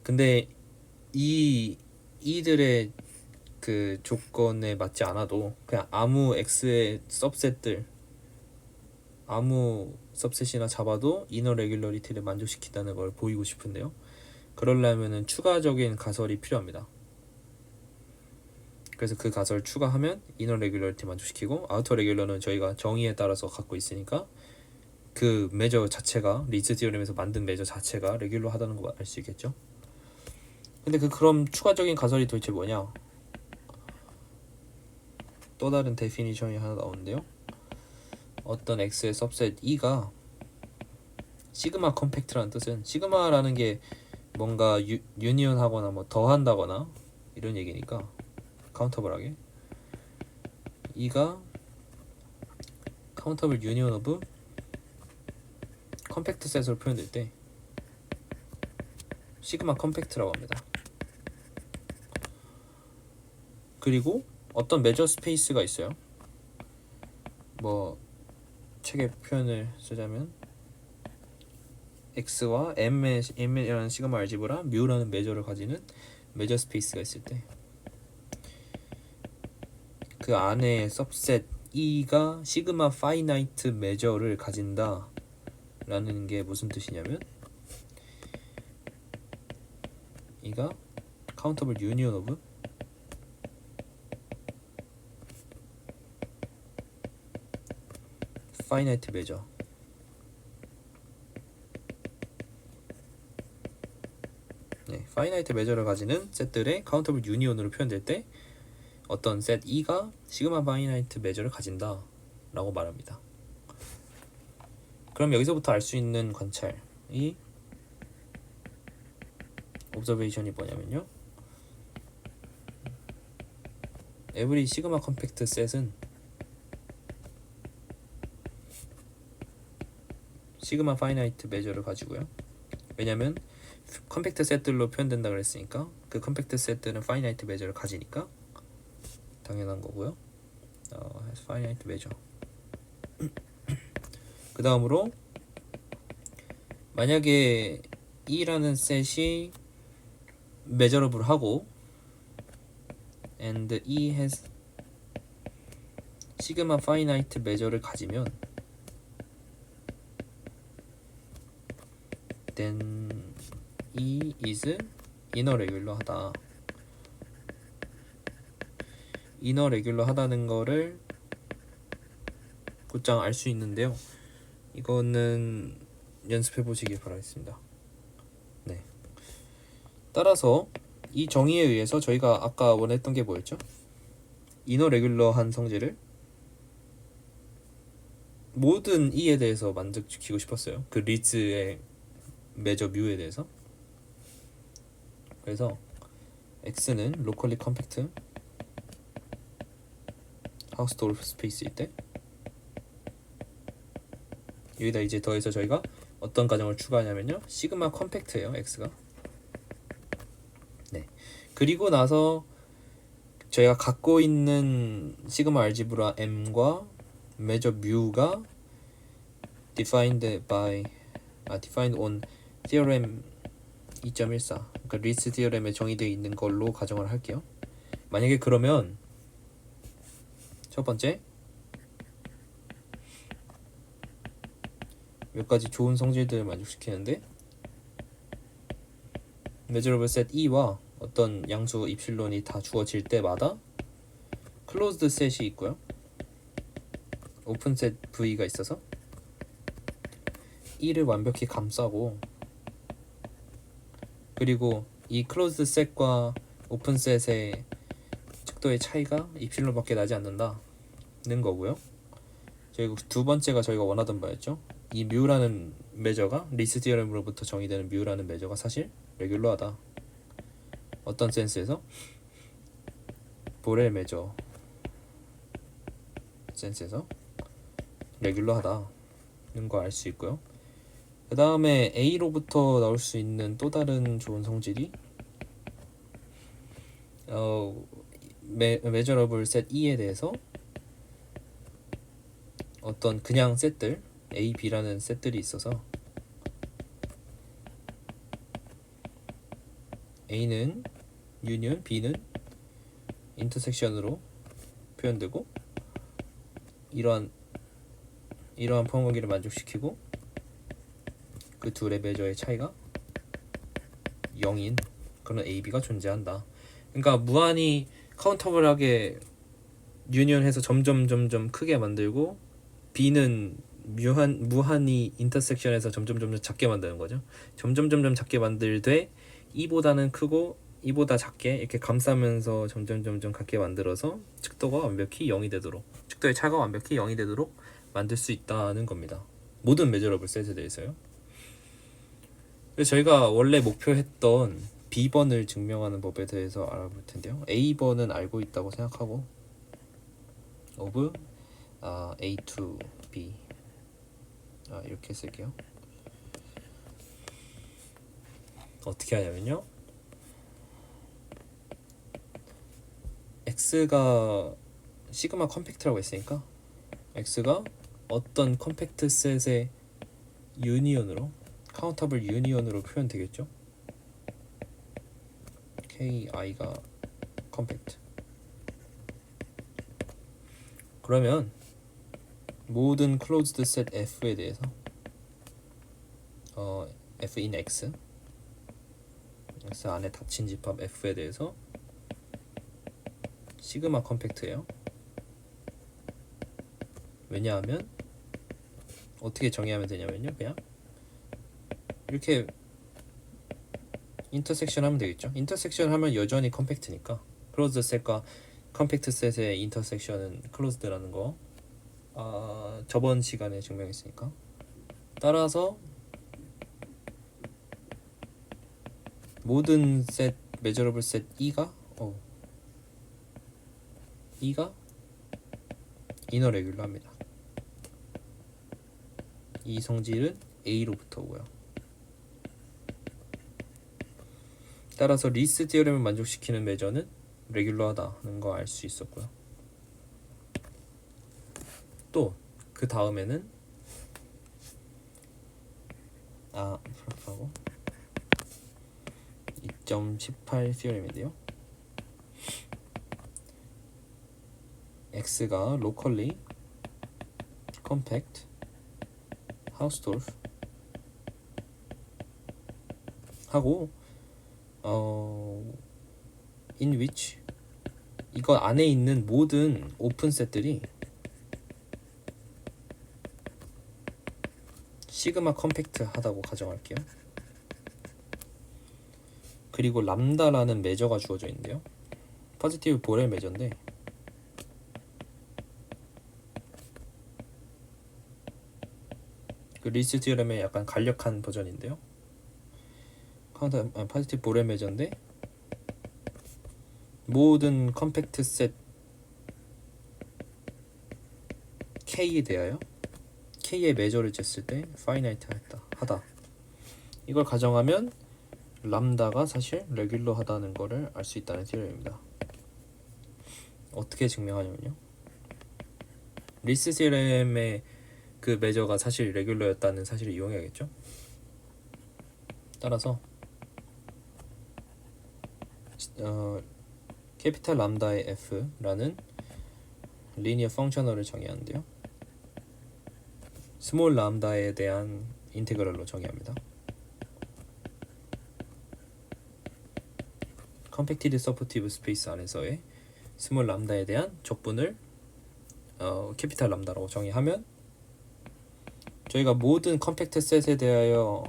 근데 이들의 그 조건에 맞지 않아도 그냥 아무 x의 सब셋들 아무 सब셋이나 잡아도 이너 레귤러리티를 만족시킨다는 걸 보이고 싶은데요. 그러려면은 추가적인 가설이 필요합니다. 그래서 그 가설 추가하면 이너 레귤러리티 만족시키고 아우터 레귤러는 저희가 정의에 따라서 갖고 있으니까 그 메저 자체가 리츠 디어렘에서 만든 메저 자체가 레귤러 하다는 거 알 수 있겠죠. 근데 그럼 추가적인 가설이 도대체 뭐냐? 또 다른 데피니션이 하나 나오는데요. 어떤 x의 सब셋 e가 시그마 컴팩트라는 뜻은 시그마라는 게 뭔가 유니언하거나 뭐 더한다거나 이런 얘기니까 카운터블하게 e가 카운터블 유니언 오브 컴팩트 셋으로 표현될 때 시그마 컴팩트라고 합니다. 그리고 어떤 메저 스페이스가 있어요. 뭐 책의 표현을 쓰자면 x와 m이라는 시그마 알지브라 뮤라는 메저를 가지는 메저 스페이스가 있을 때 그 안에 सब셋 e가 시그마 파이나이트 메저를 가진다 라는 게 무슨 뜻이냐면 이가 카운터블 유니언 오브 finite measure. 네, finite measure를 가지는 셋들의 countable union으로 표현될 때 어떤 셋 E가 시그마 finite measure를 가진다 라고 말합니다. 그럼 여기서부터 알 수 있는 관찰이 observation이 뭐냐면요, every sigma compact set은 시그마 finite measure를 가지고요. 왜냐면 컴팩트 셋들로 표현된다 그랬으니까 그 컴팩트 셋들은 finite measure를 가지니까 당연한 거고요. has finite measure. 그 다음으로 만약에 E라는 셋이 measurable 하고 and E has sigma finite measure를 가지면 then E is inner regular 하다. inner regular 하다는 거를 곧장 알 수 있는데요. 이거는 연습해 보시길 바라겠습니다. 네. 따라서 이 정의에 의해서 저희가 아까 원했던 게 뭐였죠? 이너 레귤러한 성질을 모든 E에 대해서 만족시키고 싶었어요. 그 리츠의 매저 뮤에 대해서. 그래서 X는 locally compact 하우스돌프 스페이스일 때 여기다 이제 더해서 저희가 어떤 가정을 추가하냐면요, 시그마 컴팩트예요, X가. 네. 그리고 나서 저희가 갖고 있는 시그마 알지브라 M과 measure 뮤가 defined on theorem 2.14, 그러니까 리츠 티어렘에 정의되어 있는 걸로 가정을 할게요. 만약에 그러면 첫 번째 몇 가지 좋은 성질들을 만족시키는데 measurable set E와 어떤 양수 입실론이 다 주어질 때마다 closed set이 있고요, open set V가 있어서 E를 완벽히 감싸고, 그리고 이 closed set과 open set의 척도의 차이가 입실론밖에 나지 않는다는 거고요. 저희 두 번째가 저희가 원하던 바였죠. 이 뮤라는 매저가 리츠 디어렘으로부터 정의되는 뮤라는 매저가 사실 레귤러하다. 어떤 센스에서? 보렐 매저 센스에서 레귤러하다는 거 알 수 있고요. 그 다음에 A로부터 나올 수 있는 또 다른 좋은 성질이 measurable set E에 대해서 어떤 그냥 셋들 A, B라는 셋들이 있어서 A는 유니언, B는 인터섹션으로 표현되고 이러한 포멀기를 만족시키고 그 둘의 매저의 차이가 0인 그런 A, B가 존재한다. 그러니까 무한히 카운터블하게 유니언해서 점점 크게 만들고 B는 무한히 인터섹션해서 점점 작게 만드는 거죠. 점점 작게 만들되 E보다는 크고 E보다 작게 이렇게 감싸면서 점점 작게 만들어서 척도가 완벽히 0이 되도록, 척도의 차가 완벽히 0이 되도록 만들 수 있다는 겁니다. 모든 메저러블 셋에 대해서요. 그래서 저희가 원래 목표했던 B번을 증명하는 법에 대해서 알아볼 텐데요. A번은 알고 있다고 생각하고 of A to B 이렇게 쓸게요. 어떻게 하냐면요, X가 시그마 컴팩트라고 했으니까 X가 어떤 컴팩트 셋의 유니언으로, 카운터블 유니언으로 표현되겠죠. KI가 컴팩트. 그러면 모든 closed set F에 대해서 F in X 안에 닫힌 집합 F에 대해서 시그마 컴팩트예요. 왜냐하면 어떻게 정의하면 되냐면요, 그냥 이렇게 인터섹션 하면 되겠죠. 인터섹션 하면 여전히 컴팩트니까 클로즈드 셋과 컴팩트 셋의 인터섹션은 클로즈드라는 거 저번 시간에 증명했으니까. 따라서 모든 셋 메저러블 셋 E가 이너 레귤러합니다. 이 성질은 A로부터 오고요. 따라서 리스 디어렘을 만족시키는 메저는 레귤러하다는 거 알 수 있었고요. 또 그 다음에는 프라프하고 2.18 디어렘인데요. X가 locally compact 하우스돌프 하고 in which 이거 안에 있는 모든 오픈 셋들이 시그마 컴팩트 하다고 가정할게요. 그리고 람다라는 메저가 주어져 있는데요. 포지티브 보렐 메저인데 그 리스 디어렘의 약간 간략한 버전인데요. 포지티브 보렐 메저인데 모든 컴팩트 셋 K에 대하여 K의 메저를 쟀을 때 파이나이트 하다. 이걸 가정하면 람다가 사실 레귤러 하다는 거를 알 수 있다는 티어렘입니다. 어떻게 증명하냐면요. 리스 디어렘의 그 메저가 사실 레귤러였다는 사실을 이용해야겠죠. 따라서 캐피탈 람다의 F라는 리니어 펑셔널을 정의하는데요. 스몰 람다에 대한 인테그럴로 정의합니다. 컴팩티드 서포티브 스페이스 안에서의 스몰 람다에 대한 적분을 캐피탈 람다라고 정의하면 저희가 모든 컴팩트 셋에 대하여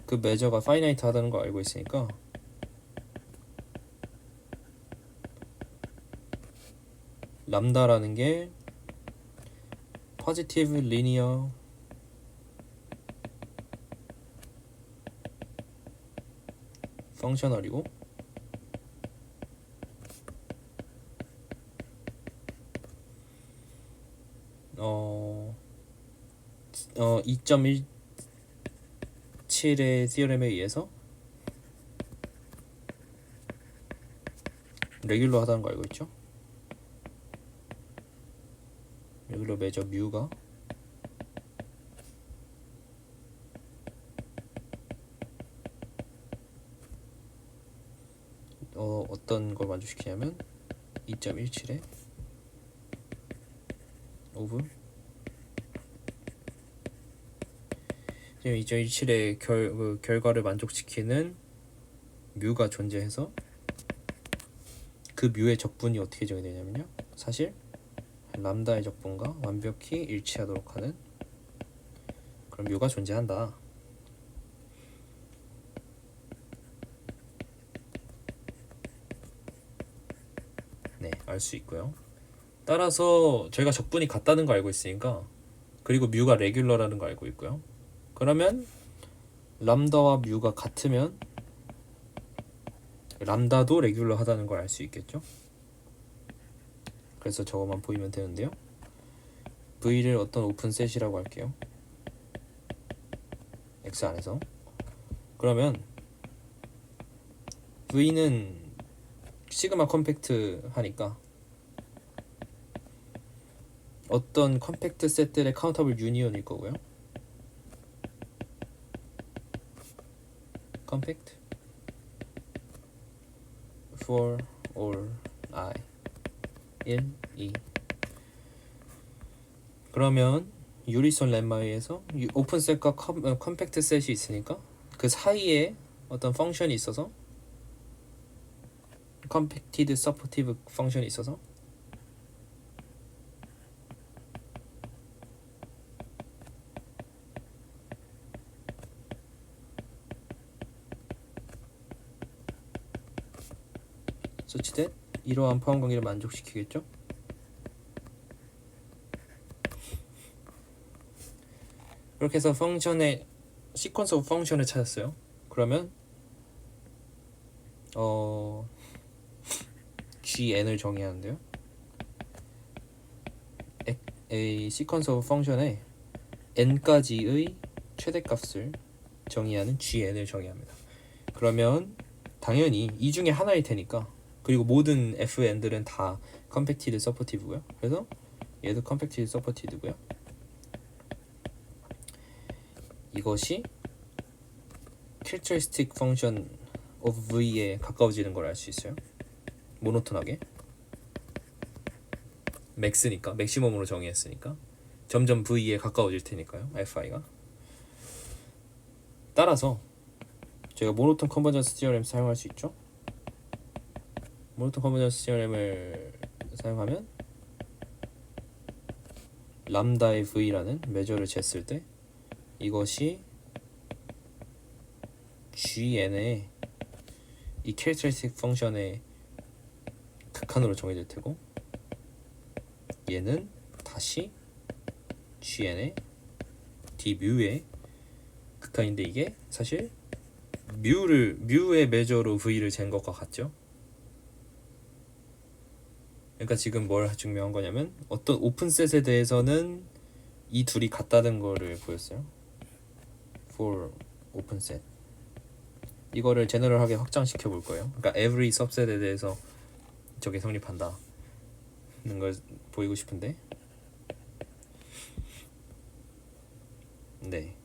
그 메저가 파이나이트 하다는 걸 알고 있으니까 람다라는 게 포지티브 리니어 펑셔널이고 2.17의 티어렘에 의해서 레귤러 하다는 거 알고 있죠? 레귤러 메저 뮤가 어떤 걸 만족시키냐면 2.17에 오브 지금 2.17의 결과를 만족시키는 뮤가 존재해서 그 뮤의 적분이 어떻게 정의되냐면요. 사실 람다의 적분과 완벽히 일치하도록 하는 그런 뮤가 존재한다. 네, 알 수 있고요. 따라서 저희가 적분이 같다는 거 알고 있으니까 그리고 뮤가 레귤러라는 거 알고 있고요. 그러면 람다와 뮤가 같으면 람다도 레귤러 하다는 걸 알 수 있겠죠. 그래서 저거만 보이면 되는데요. V를 어떤 오픈 셋이라고 할게요. X 안에서. 그러면 V는 시그마 컴팩트 하니까 어떤 컴팩트 셋들의 카운터블 유니온일 거고요. compact for all I 1, 2 그러면 유리손 렘마에 의해서 오픈 셋과 컴팩트 셋이 있으니까 그 사이에 어떤 펑션이 있어서 컴팩티드 서포티브 펑션이 있어서 such that 이러한 포함 관계를 만족시키겠죠. 이렇게 해서 펑션의 시퀀스 오브 펑션을 찾았어요. 그러면 GN을 정의해야 하는데요. A 시퀀스 오브 펑션의 n까지의 최대값을 정의하는 GN을 정의합니다. 그러면 당연히 이 중에 하나일 테니까, 그리고 모든 FN들은 다 컴팩티드 서포티브고요. 그래서 얘도 컴팩티드 서포티드고요. 이것이 캐릭터리스틱 펑션 of V에 가까워지는 걸 알 수 있어요. 모노톤하게 맥스니까, 맥시멈으로 정의했으니까 점점 V에 가까워질 테니까요, FI가. 따라서 저희가 모노톤 컨버전스 티어렘 사용할 수 있죠. 모노톤 컨버전스 티어렘을 사용하면 람다의 V라는 메저를 쟀을 때 이것이 GN의 이 캐릭터리스틱 펑션의 극한으로 정해질 테고, 얘는 다시 GN의 D뮤의 극한인데, 이게 사실 뮤의 메저로 V를 잰 것과 같죠. 그러니까 지금 뭘 증명한 거냐면, 어떤 오픈셋에 대해서는 이 둘이 같다는 거를 보였어요. for 오픈셋. 이거를 제너럴하게 확장시켜 볼 거예요. 그러니까 every subset에 대해서 저게 성립한다는 걸 보이고 싶은데, 네.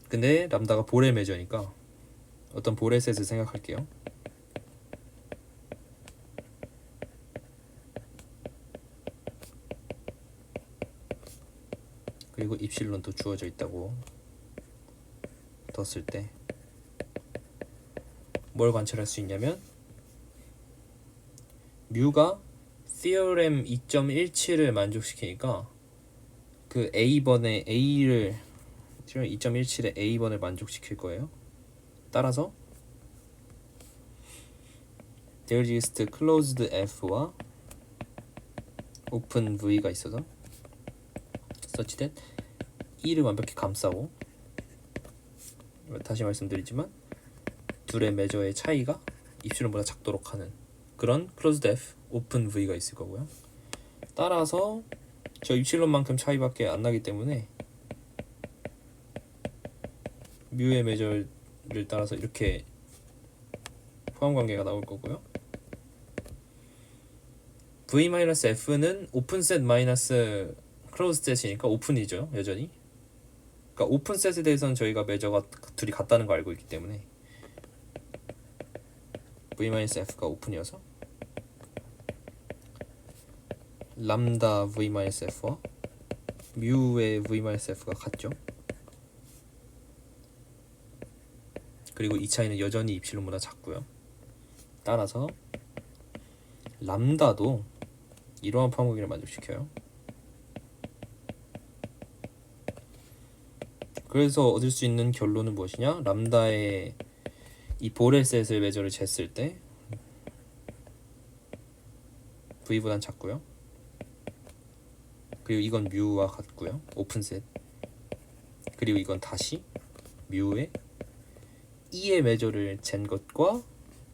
근데 람다가 볼의 메저니까 어떤 볼의 셋을 생각할게요. 그리고 입실론도 주어져 있다고 뒀을 때 뭘 관찰할 수 있냐면, 뮤가 theorem 2.17을 만족시키니까 그 A번의 A를 theorem 2.17의 A번을 만족시킬 거예요. 따라서 there exists closed F와 open V가 있어서 such that E를 완벽히 감싸고, 다시 말씀드리지만 둘의 메저의 차이가 입실론보다 작도록 하는 그런 closed F, open V가 있을 거고요. 따라서 저 입실론만큼 차이밖에 안 나기 때문에 뮤의 메저를 따라서 이렇게 포함 관계가 나올 거고요. V-F는 오픈셋 마이너스 클로즈 셋이니까 오픈이죠, 여전히. 그러니까 오픈셋에 대해서는 저희가 메저가 둘이 같다는 거 알고 있기 때문에 V-F가 오픈이어서 람다 V-F와 뮤의 V-F가 같죠. 그리고 이 차이는 여전히 입실론보다 작고요. 따라서 람다도 이러한 포함 관계를 만족시켜요. 그래서 얻을 수 있는 결론은 무엇이냐? 람다의 이 볼의 셋을 메저를 쟀을 때 V보단 작고요. 그리고 이건 뮤와 같고요, 오픈셋. 그리고 이건 다시 뮤의 E의 메저를 잰 것과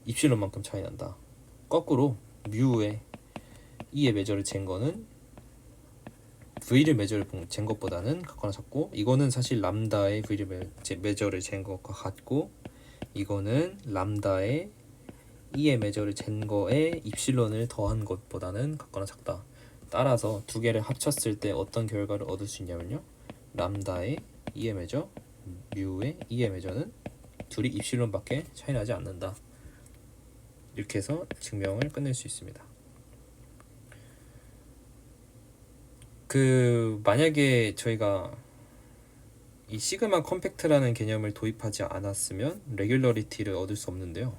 입실론만큼 차이 난다. 거꾸로 뮤의 E의 메저를 잰 거는 V를 메저를 잰 것보다는 같거나 작고, 이거는 사실 람다의 V를 메저를 잰 것과 같고, 이거는 람다의 E의 메저를 잰 거에 입실론을 더한 것보다는 같거나 작다. 따라서 두 개를 합쳤을 때 어떤 결과를 얻을 수 있냐면요, 람다의 E의 메저, 뮤의 E의 메저는 둘이 입실론밖에 차이 나지 않는다. 이렇게 해서 증명을 끝낼 수 있습니다. 만약에 저희가 이 시그마 컴팩트라는 개념을 도입하지 않았으면 레귤러리티를 얻을 수 없는데요.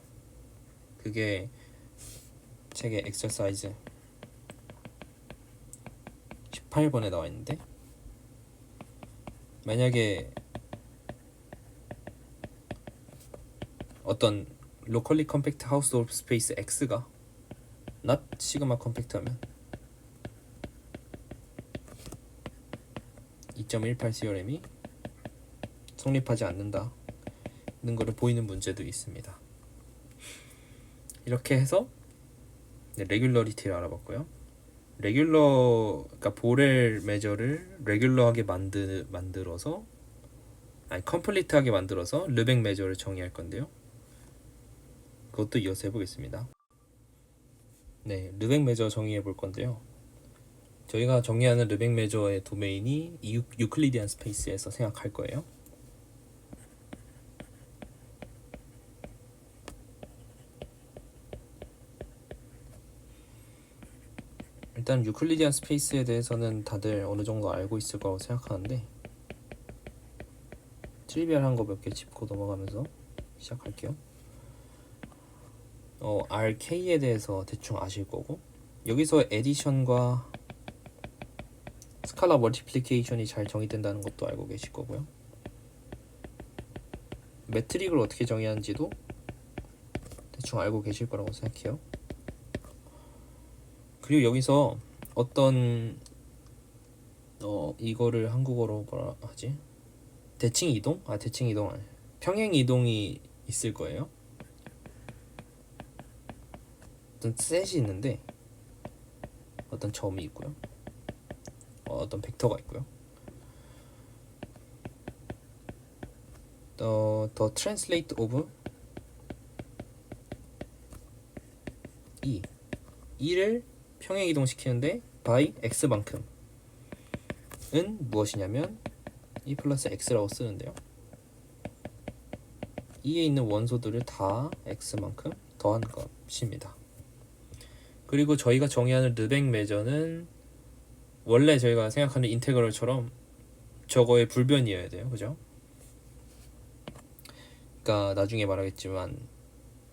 그게 책의 엑서사이즈 18번에 나와 있는데, 만약에 어떤 locally compact household space X가 not 시그마 컴팩트하면 2.18 시어렘이 성립하지 않는다는 거를 보이는 문제도 있습니다. 이렇게 해서 레귤러리티를 알아봤고요. 그러니까 보렐 메저를 레귤러하게 만들어서 컴플리트하게 만들어서 르벡 메저를 정의할 건데요. 그것도 이어서 해보겠습니다. 네, 르벡 메저 정의해 볼 건데요. 저희가 정의하는 르벡 메저의 도메인이 유클리디안 스페이스에서 생각할 거예요. 일단 유클리디안 스페이스에 대해서는 다들 어느 정도 알고 있을 거라고 생각하는데 트리비얼한 거 몇 개 짚고 넘어가면서 시작할게요. RK에 대해서 대충 아실 거고, 여기서 에디션과 스칼라 멀티플리케이션이 잘 정의된다는 것도 알고 계실 거고요. 매트릭을 어떻게 정의하는지도 대충 알고 계실 거라고 생각해요. 그리고 여기서 어떤 이거를 한국어로 뭐라 하지? 대칭 이동? 대칭 이동 아니, 평행 이동이 있을 거예요. 어떤 셋이 있는데 어떤 점이 있고요. 어떤 벡터가 있고요. The translate of E를 평행 이동시키는데 by x만큼은 무엇이냐면 E 플러스 x라고 쓰는데요. E에 있는 원소들을 다 x만큼 더한 것입니다. 그리고 저희가 정의하는 르벡 메저는 원래 저희가 생각하는 인테그럴처럼 저거의 불변이어야 돼요. 그죠? 그러니까 나중에 말하겠지만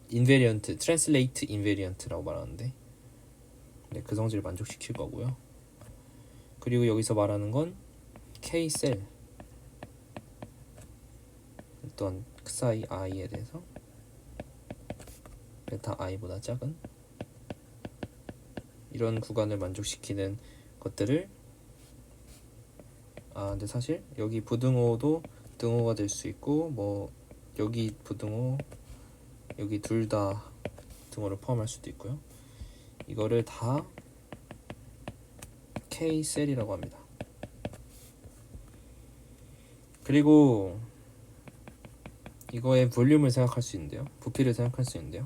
인베리언트, 트랜슬레이트 인베리언트라고 말하는데 그 성질을 만족시킬 거고요. 그리고 여기서 말하는 건 K셀 어떤 xi i에 대해서 베타 i보다 작은 이런 구간을 만족시키는 것들을 근데 사실 여기 부등호도 등호가 될 수 있고 뭐 여기 부등호 여기 둘 다 등호를 포함할 수도 있고요. 이거를 다 K셀이라고 합니다. 그리고 이거의 볼륨을 생각할 수 있는데요. 부피를 생각할 수 있는데요.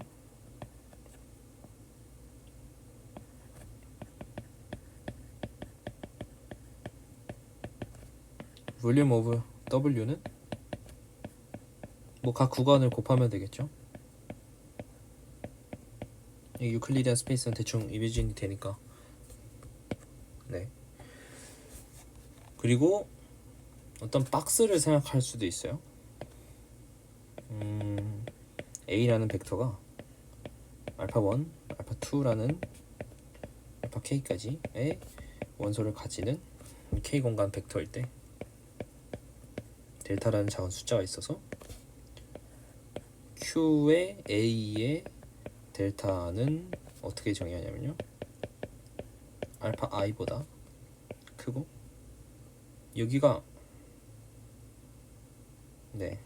볼륨 오브 W는 뭐 각 구간을 곱하면 되겠죠. 이 유클리디안 스페이스는 대충 이미징이 되니까. 네. 그리고 어떤 박스를 생각할 수도 있어요. A라는 벡터가 알파1, 알파2라는 알파 K까지의 원소를 가지는 K 공간 벡터일 때 델타라는 작은 숫자가 있어서 Q의 A의 델타는 어떻게 정의하냐면요. 알파 i보다 크고 여기가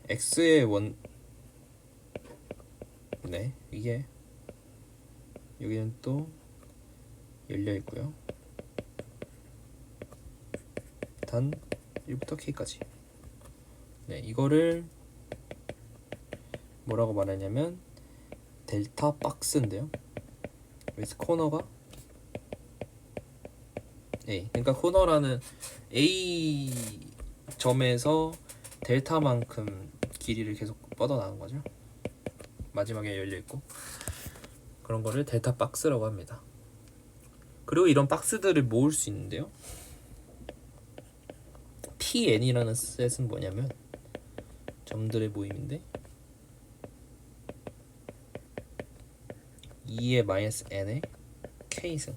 x의 이게 여기는 또 열려 있고요. 단 1부터 k까지. 이거를 뭐라고 말하냐면 델타 박스인데요. 그래서 코너가 A. 그러니까 코너라는 A 점에서 델타만큼 길이를 계속 뻗어나간 거죠. 마지막에 열려 있고 그런 거를 델타 박스라고 합니다. 그리고 이런 박스들을 모을 수 있는데요. PN이라는 셋은 뭐냐면 점들의 모임인데 2의 마이너스 n의 k승.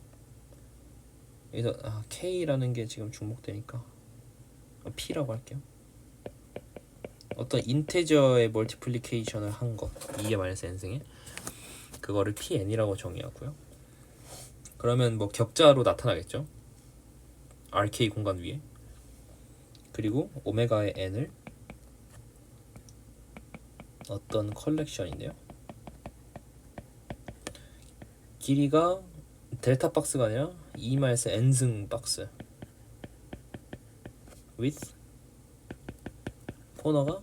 여기서 k라는 게 지금 중복되니까 p라고 할게요. 어떤 인테저의 멀티플리케이션을 한 것, 2의 마이너스 n승에 그거를 pn이라고 정의하고요. 그러면 뭐 격자로 나타나겠죠. RK 공간 위에. 그리고 오메가의 n을 어떤 컬렉션인데요. 길이가 델타 박스가 아니라 2-n승 박스. with 코너가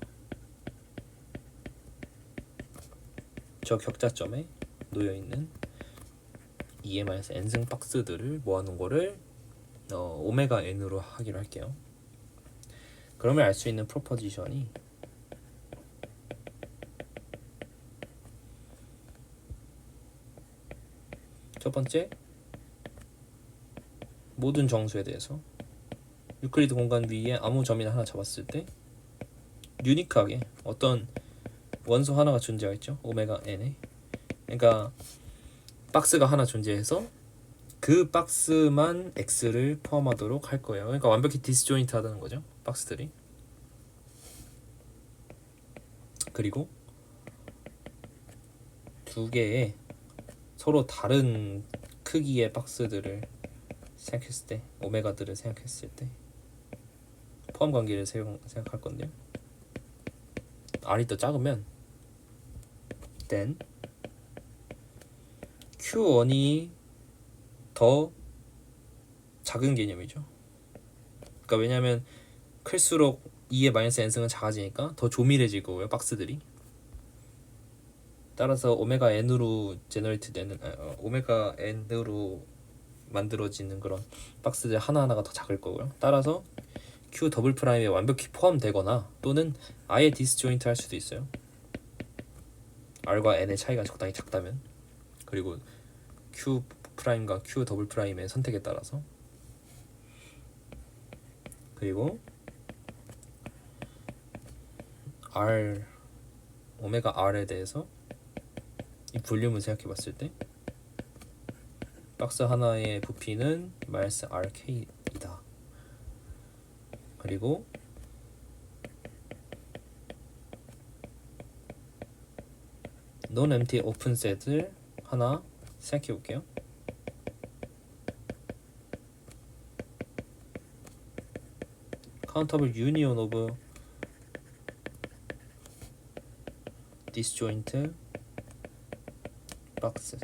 저 격자점에 놓여있는 2-n승 박스들을 모아놓은 거를 오메가 n으로 하기로 할게요. 그러면 알 수 있는 프로포지션이 첫 번째, 모든 정수에 대해서 유클리드 공간 위에 아무 점이나 하나 잡았을 때 유니크하게 어떤 원소 하나가 존재하겠죠. 오메가 n에. 그러니까 박스가 하나 존재해서 그 박스만 x를 포함하도록 할 거예요. 그러니까 완벽히 디스조인트 하다는 거죠. 박스들이. 그리고 두 개의 서로 다른 크기의 박스들을 생각했을 때, 오메가들을 생각했을 때 포함 관계를 생각할 건데요. R이 더 작으면 then Q1이 더 작은 개념이죠. 그러니까 왜냐하면 클수록 2의 마이너스 n승은 작아지니까 더 조밀해질 거고요. 박스들이. 따라서 오메가 n으로 제너레이트 되는 오메가 n으로 만들어지는 그런 박스들 하나하나가 더 작을 거고요. 따라서 Q 더블 프라임에 완벽히 포함되거나 또는 아예 디스조인트 할 수도 있어요. R과 N의 차이가 적당히 작다면. 그리고 Q 프라임과 Q 더블 프라임의 선택에 따라서. 그리고 R 오메가 R에 대해서 이 볼륨을 생각해 봤을 때 박스 하나의 부피는 마이너스 RK이다. 그리고 non empty open set을 하나 생각해 볼게요. countable union of disjoint box.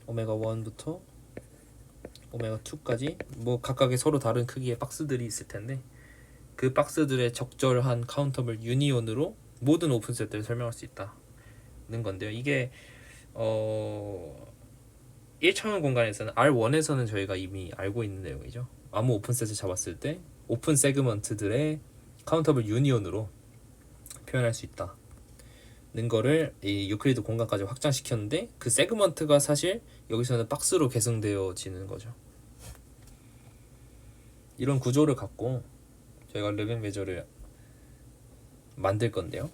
오메가 1부터 오메가 2까지 뭐 각각의 서로 다른 크기의 박스들이 있을 텐데 그 박스들의 적절한 카운터블 유니온으로 모든 오픈셋들을 설명할 수 있다는 건데요. 이게 1차원 공간에서는 R1에서는 저희가 이미 알고 있는 내용이죠. 아무 오픈셋을 잡았을 때 오픈 세그먼트들의 카운터블 유니온으로 표현할 수 있다는 거를 이 유클리드 공간까지 확장시켰는데 그 세그먼트가 사실 여기서는 박스로 계승되어지는 거죠. 이런 구조를 갖고 저희가 르벡 메저를 만들 건데요.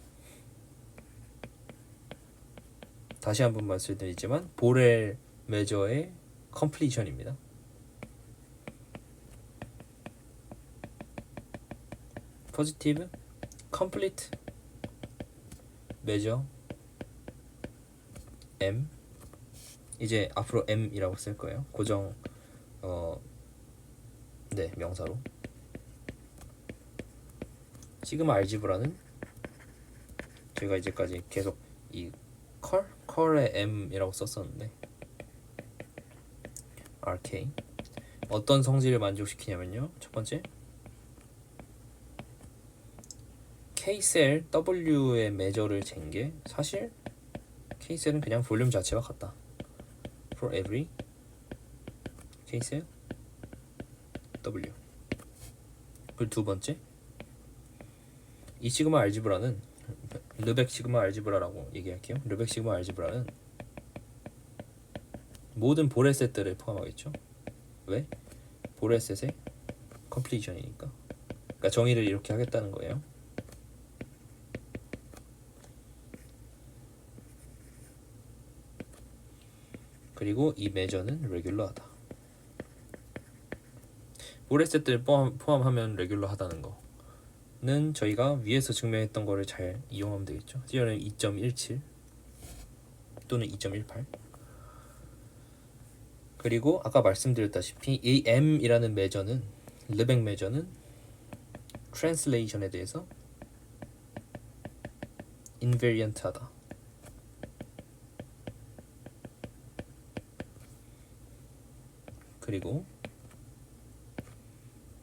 다시 한번 말씀드리지만 보렐 메저의 컴플리션입니다. 포지티브 컴플리트 메저 M 이제 앞으로 M이라고 쓸 거예요. 고정 명사로. 시그마 알지브라는 제가 이제까지 계속 이 컬의 M이라고 썼었는데 RK 어떤 성질을 만족시키냐면요. 첫 번째 K셀 W의 메저를 잰 게 사실 K셀은 그냥 볼륨 자체와 같다. For every K셀 W. 그리고 두 번째 이 시그마 알지브라는 르벡 시그마 알지브라라고 얘기할게요. 르벡 시그마 알지브라는 모든 보렐 셋들을 포함하겠죠. 왜? 보렐 셋의 컴플리션이니까. 그러니까 정의를 이렇게 하겠다는 거예요. 그리고 이 메저는 레귤러하다. 보레셋들 포함하면 레귤러하다는 거는 저희가 위에서 증명했던 거를 잘 이용하면 되겠죠. CR은 2.17 또는 2.18. 그리고 아까 말씀드렸다시피 이 M이라는 메저는 르벡 메저는 트랜슬레이션에 대해서 인베리언트하다. 그리고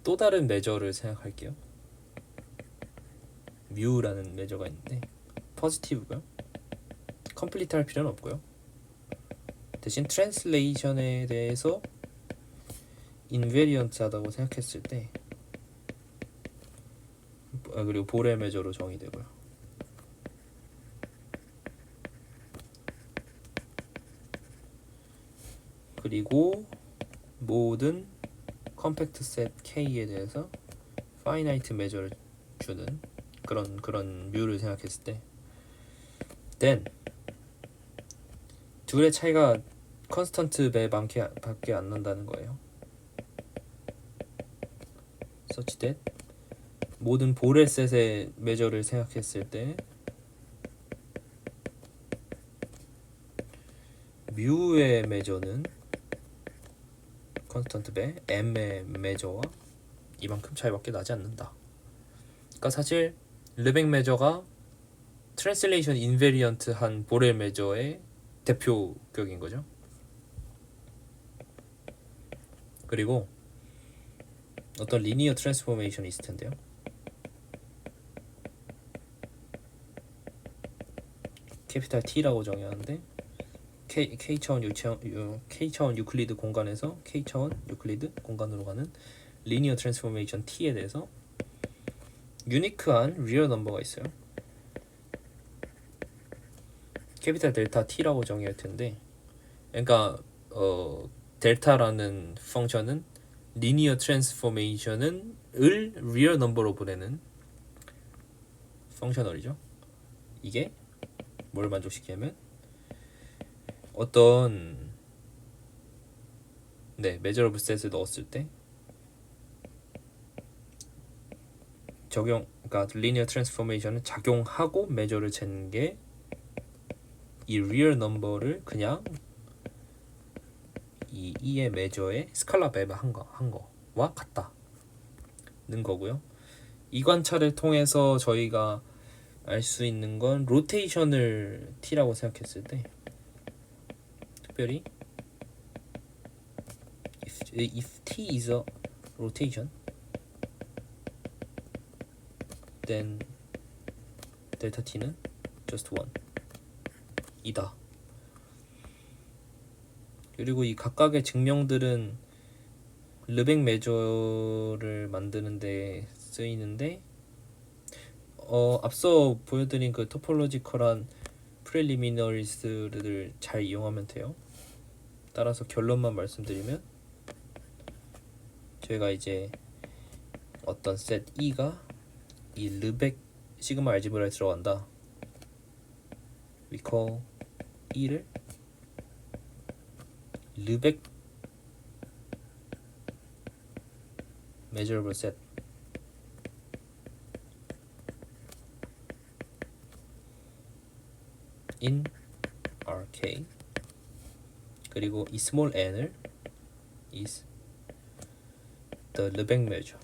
또 다른 메저를 생각할게요. 뮤라는 메저가 있는데 포지티브고요. 컴플리트 할 필요는 없고요. 대신 트랜슬레이션에 대해서 인베리언트하다고 생각했을 때 그리고 보레 메저로 정의되고요. 그리고 모든 컴팩트 셋 K에 대해서 파이나이트 메저를 주는 그런 뮤를 생각했을 때 then 둘의 차이가 컨스턴트 밖에 안 난다는 거예요. such that 모든 보레 셋의 메저를 생각했을 때 뮤의 메저는 컨스턴트 배 M의 메저와 이만큼 차이밖에 나지 않는다. 그러니까 사실 르벡 메저가 트랜슬레이션 인베리언트한 보렐 메저의 대표격인 거죠. 그리고 어떤 리니어 트랜스포메이션이 있을 텐데요. 캐피탈 T라고 정의하는데 K차원 유클리드 공간에서 K차원 유클리드 공간으로 가는 리니어 트랜스포메이션 T에 대해서 유니크한 리얼 넘버가 있어요. 캐피탈 델타 T라고 정의할 텐데, 그러니까 델타라는 펑션은 리니어 트랜스포메이션을 리얼 넘버로 보내는 펑셔널이죠. 이게 뭘 만족시키냐면 어떤 메저러블 셋을 넣었을 때 그러니까 리니어 트랜스포메이션을 작용하고 메저를 재는 게 이 리얼 넘버를 그냥 이 E의 메저에 스칼라 맵을 한 거와 같다는 거고요. 이 관찰을 통해서 저희가 알 수 있는 건 로테이션을 T라고 생각했을 때 특별히 if T is a rotation then delta T는 just one 이다. 그리고 이 각각의 증명들은 르벡 메저를 만드는 데 쓰이는데 앞서 보여드린 그 토폴로지컬한 프렐리미너리스를 잘 이용하면 돼요. 따라서 결론만 말씀드리면 저희가 이제 어떤 셋 E가 이 르벡 시그마 알지브라에 들어간다. We call E를 르벡 measurable set in RK 그리고 이 small n을 is the 르벡 measure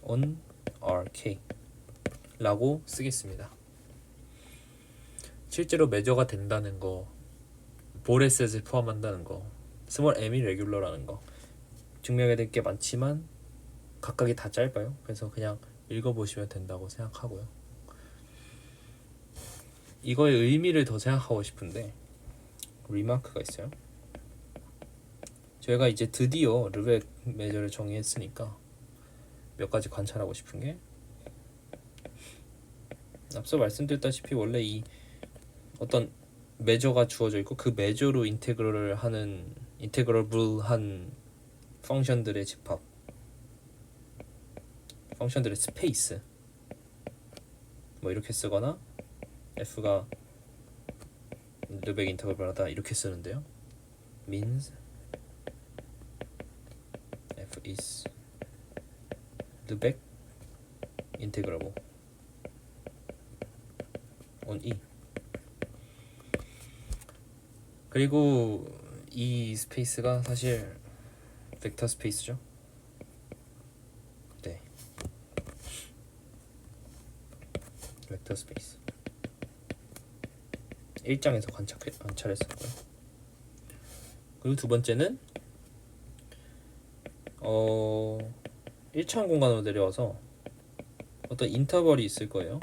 on RK 라고 쓰겠습니다. 실제로 메저가 된다는 거, 보레셋을 포함한다는 거, 스몰 m이 레귤러라는 거 증명해야 될 게 많지만 각각이 다 짧아요. 그래서 그냥 읽어보시면 된다고 생각하고요. 이거의 의미를 더 생각하고 싶은데 리마크가 있어요. 저희가 이제 드디어 르벡 메저를 정의했으니까 몇 가지 관찰하고 싶은 게 앞서 말씀드렸다시피 원래 이 어떤 메저가 주어져 있고 그 메저로 인테그러블한 펑션들의 집합, 펑션들의 스페이스 뭐 이렇게 쓰거나 f가 르벡 인터벌하다 이렇게 쓰는데요. means f is 르벡 integrable on E. 그리고 이 스페이스가 사실 벡터 스페이스죠. 네, 벡터 스페이스 1장에서 관찰했었고요. 그리고 두 번째는 1차원 공간으로 내려와서 어떤 인터벌이 있을 거예요.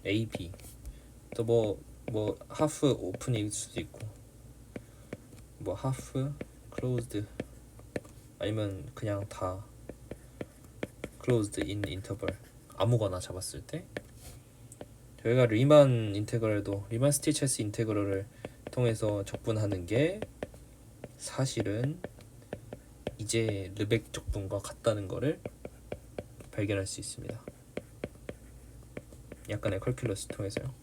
A, B 또 뭐 하프 오픈일 수도 있고 뭐 하프 클로즈드 아니면 그냥 다 클로즈드 인 인터벌 아무거나 잡았을 때 저희가 리만 스티체스 인테그럴을 통해서 적분하는 게 사실은 이제 르벡 적분과 같다는 거를 발견할 수 있습니다. 약간의 컬큘러스 통해서요.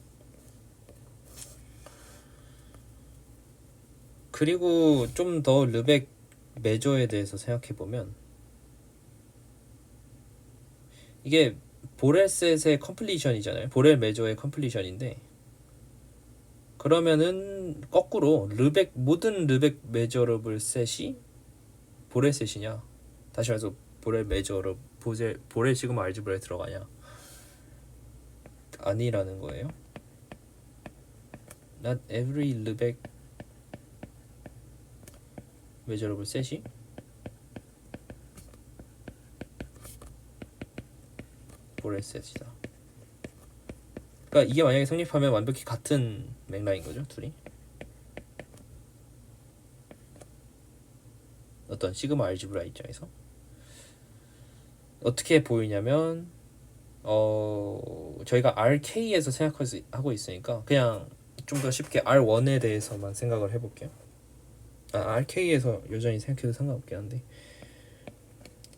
그리고 좀 더 르벡 메저에 대해서 생각해보면 이게 보렐셋의 컴플리션이잖아요. 보렐 메저의 컴플리션인데 그러면은 거꾸로 모든 르벡 메저러블 셋이 보렐셋이냐, 다시 말해서 보렐 메저러 보렐 시그마 알지브라에 들어가냐, 아니라는 거예요. Not every 르벡 메저러블 셋이 보렐 셋이다. 그러니까 이게 만약에 성립하면 완벽히 같은 맥락인 거죠, 둘이. 어떤 시그마 알지브라 입장에서 어떻게 보이냐면 저희가 RK에서 생각하고 있으니까 그냥 좀 더 쉽게 R1에 대해서만 생각을 해볼게요. RK에서 여전히 생각해도 상관없긴 한데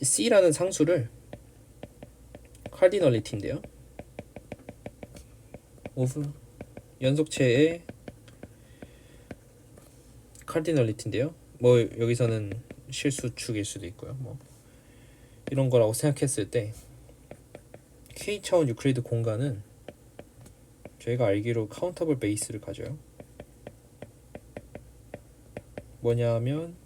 C라는 상수를 카디널리티인데요. 오브 연속체의 카디널리티인데요. 뭐 여기서는 실수축일 수도 있고요. 뭐 이런 거라고 생각했을 때 K차원 유클리드 공간은 저희가 알기로 카운터블 베이스를 가져요. 뭐냐면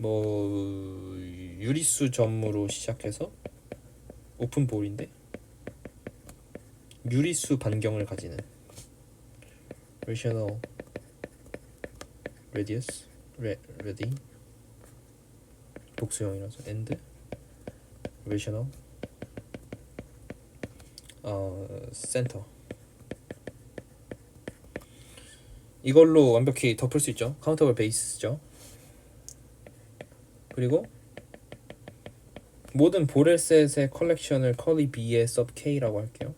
뭐 유리수 점으로 시작해서 오픈 볼인데 유리수 반경을 가지는 rational radius ready 복수형이라서 and rational center 이걸로 완벽히 덮을 수 있죠. 카운터블 베이스죠. 그리고 모든 보렐셋의 컬렉션을 컬리 B의 sub K라고 할게요.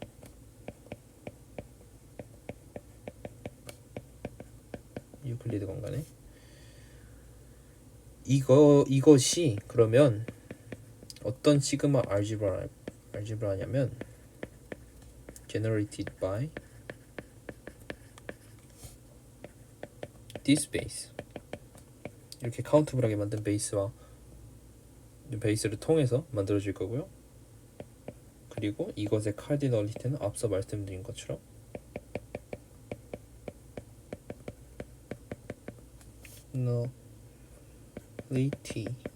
유클리드 공간에 이것이 그러면 어떤 시그마 알지브라냐면 generated by this base 이렇게 카운터블하게 만든 베이스를 통해서 만들어질 거고요. 그리고 이것의 카디널리티는 앞서 말씀드린 것처럼 nullity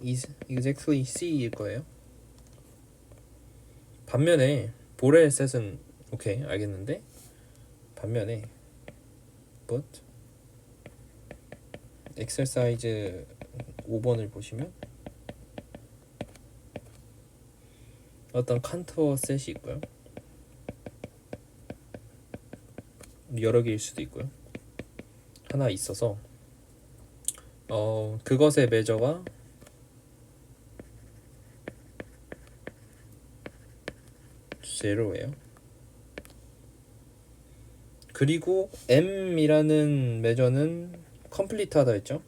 is exactly C일 거예요. 반면에 보렐셋은 오케이 알겠는데 반면에 but 엑셀사이즈 5번을 보시면 어떤 칸터 셋이 있고요. 여러 개일 수도 있고요. 하나 있어서 그것의 매저가 제로예요. 그리고 M이라는 매저는 컴플리트하다 했죠.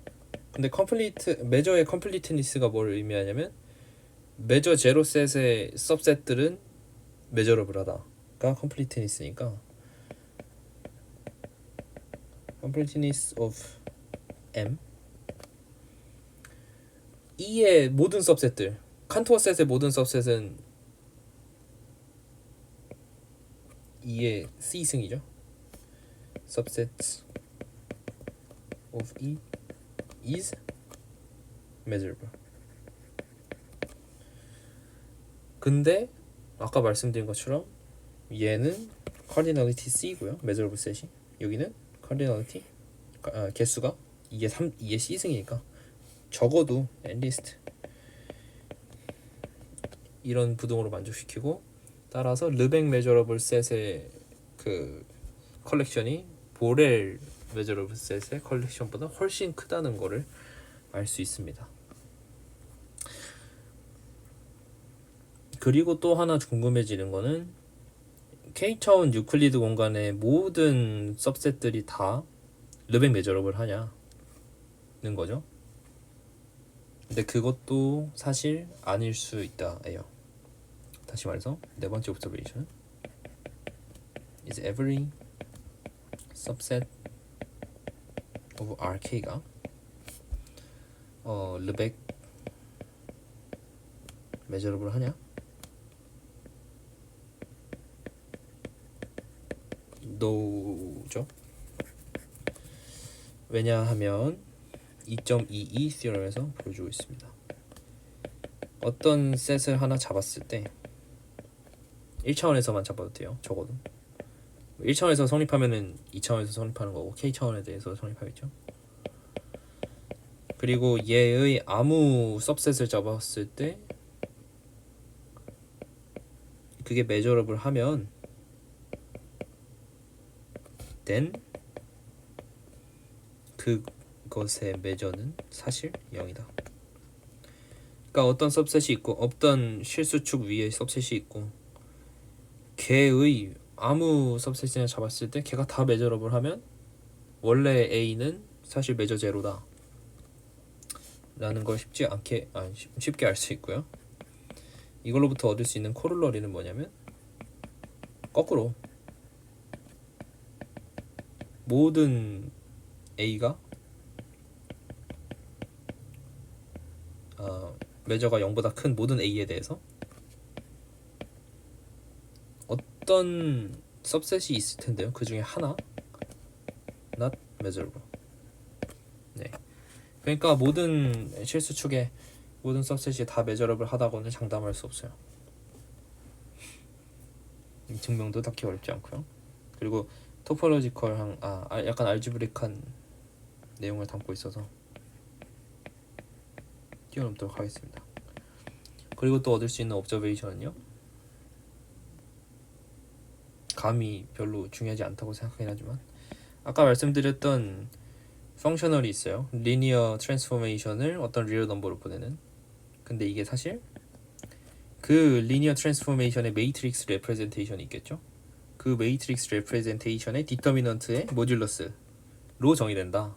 근데 매저의 컴플리트니스가 뭘 의미하냐면 매저 제로 셋의 सब셋들은 매저러블하다가 컴플리트니스니까 completeness of M. E의 모든 서브셋들, 칸토어 셋의 모든 서브셋은 E의 C승이죠. subsets of E is measurable. 근데 아까 말씀드린 것처럼 얘는 cardinality C고요. measurable set이. 여기는 cardinality 개수가 2의 C승이니까 적어도 at least 이런 부등으로 만족시키고, 따라서 르벡 메저러블 셋의 그 컬렉션이 보렐 메저러블 셋의 컬렉션보다 훨씬 크다는 거를 알 수 있습니다. 그리고 또 하나 궁금해지는 거는 K차원 유클리드 공간의 모든 서브셋들이 다 르벡 메저러블 하냐는 거죠. 근데 그것도 사실 아닐 수 있다예요. 다시 말해서 네 번째 observation is every subset of RK가 르벡 measurable 하냐? no죠. 왜냐하면 2.22 theorem에서 보여주고 있습니다. 어떤 셋을 하나 잡았을 때 1차원에서만 잡아도 돼요. 적어도 1차원에서 성립하면은 2차원에서 성립하는 거고 K차원에 대해서 성립하겠죠. 그리고 얘의 아무 सब셋을 잡았을 때 그게 measurable 하면 then 그것의 measure는 사실 0이다. 그러니까 어떤 सब셋이 있고 어떤 실수축 위에 सब셋이 있고 걔의 아무 सब셋을 잡았을 때 걔가 다 measurable 하면 원래 A는 사실 measure 제로다 라는 걸 쉽게 알 수 있고요. 이걸로부터 얻을 수 있는 코롤러리는 뭐냐면 거꾸로 모든 A가 measure가 0보다 큰 모든 A에 대해서 어떤 सब셋이 있을 텐데요. 그 중에 하나 not measurable. 네. 그러니까 모든 실수축의 모든 सब셋이 다 measurable 하다고는 장담할 수 없어요. 증명도 딱히 어렵지 않고요. 그리고 토포로지컬한 약간 알지브릭한 내용을 담고 있어서 뛰어넘도록 하겠습니다. 그리고 또 얻을 수 있는 observation은요. 감이 별로 중요하지 않다고 생각하긴 하지만 아까 말씀드렸던 펑셔널이 있어요. 리니어 트랜스포메이션을 어떤 리얼 넘버로 보내는. 근데 이게 사실 그 리니어 트랜스포메이션의 메이트릭스 레프레젠테이션이 있겠죠. 그 메이트릭스 레프레젠테이션의 디터미넌트의 모듈러스로 정의된다.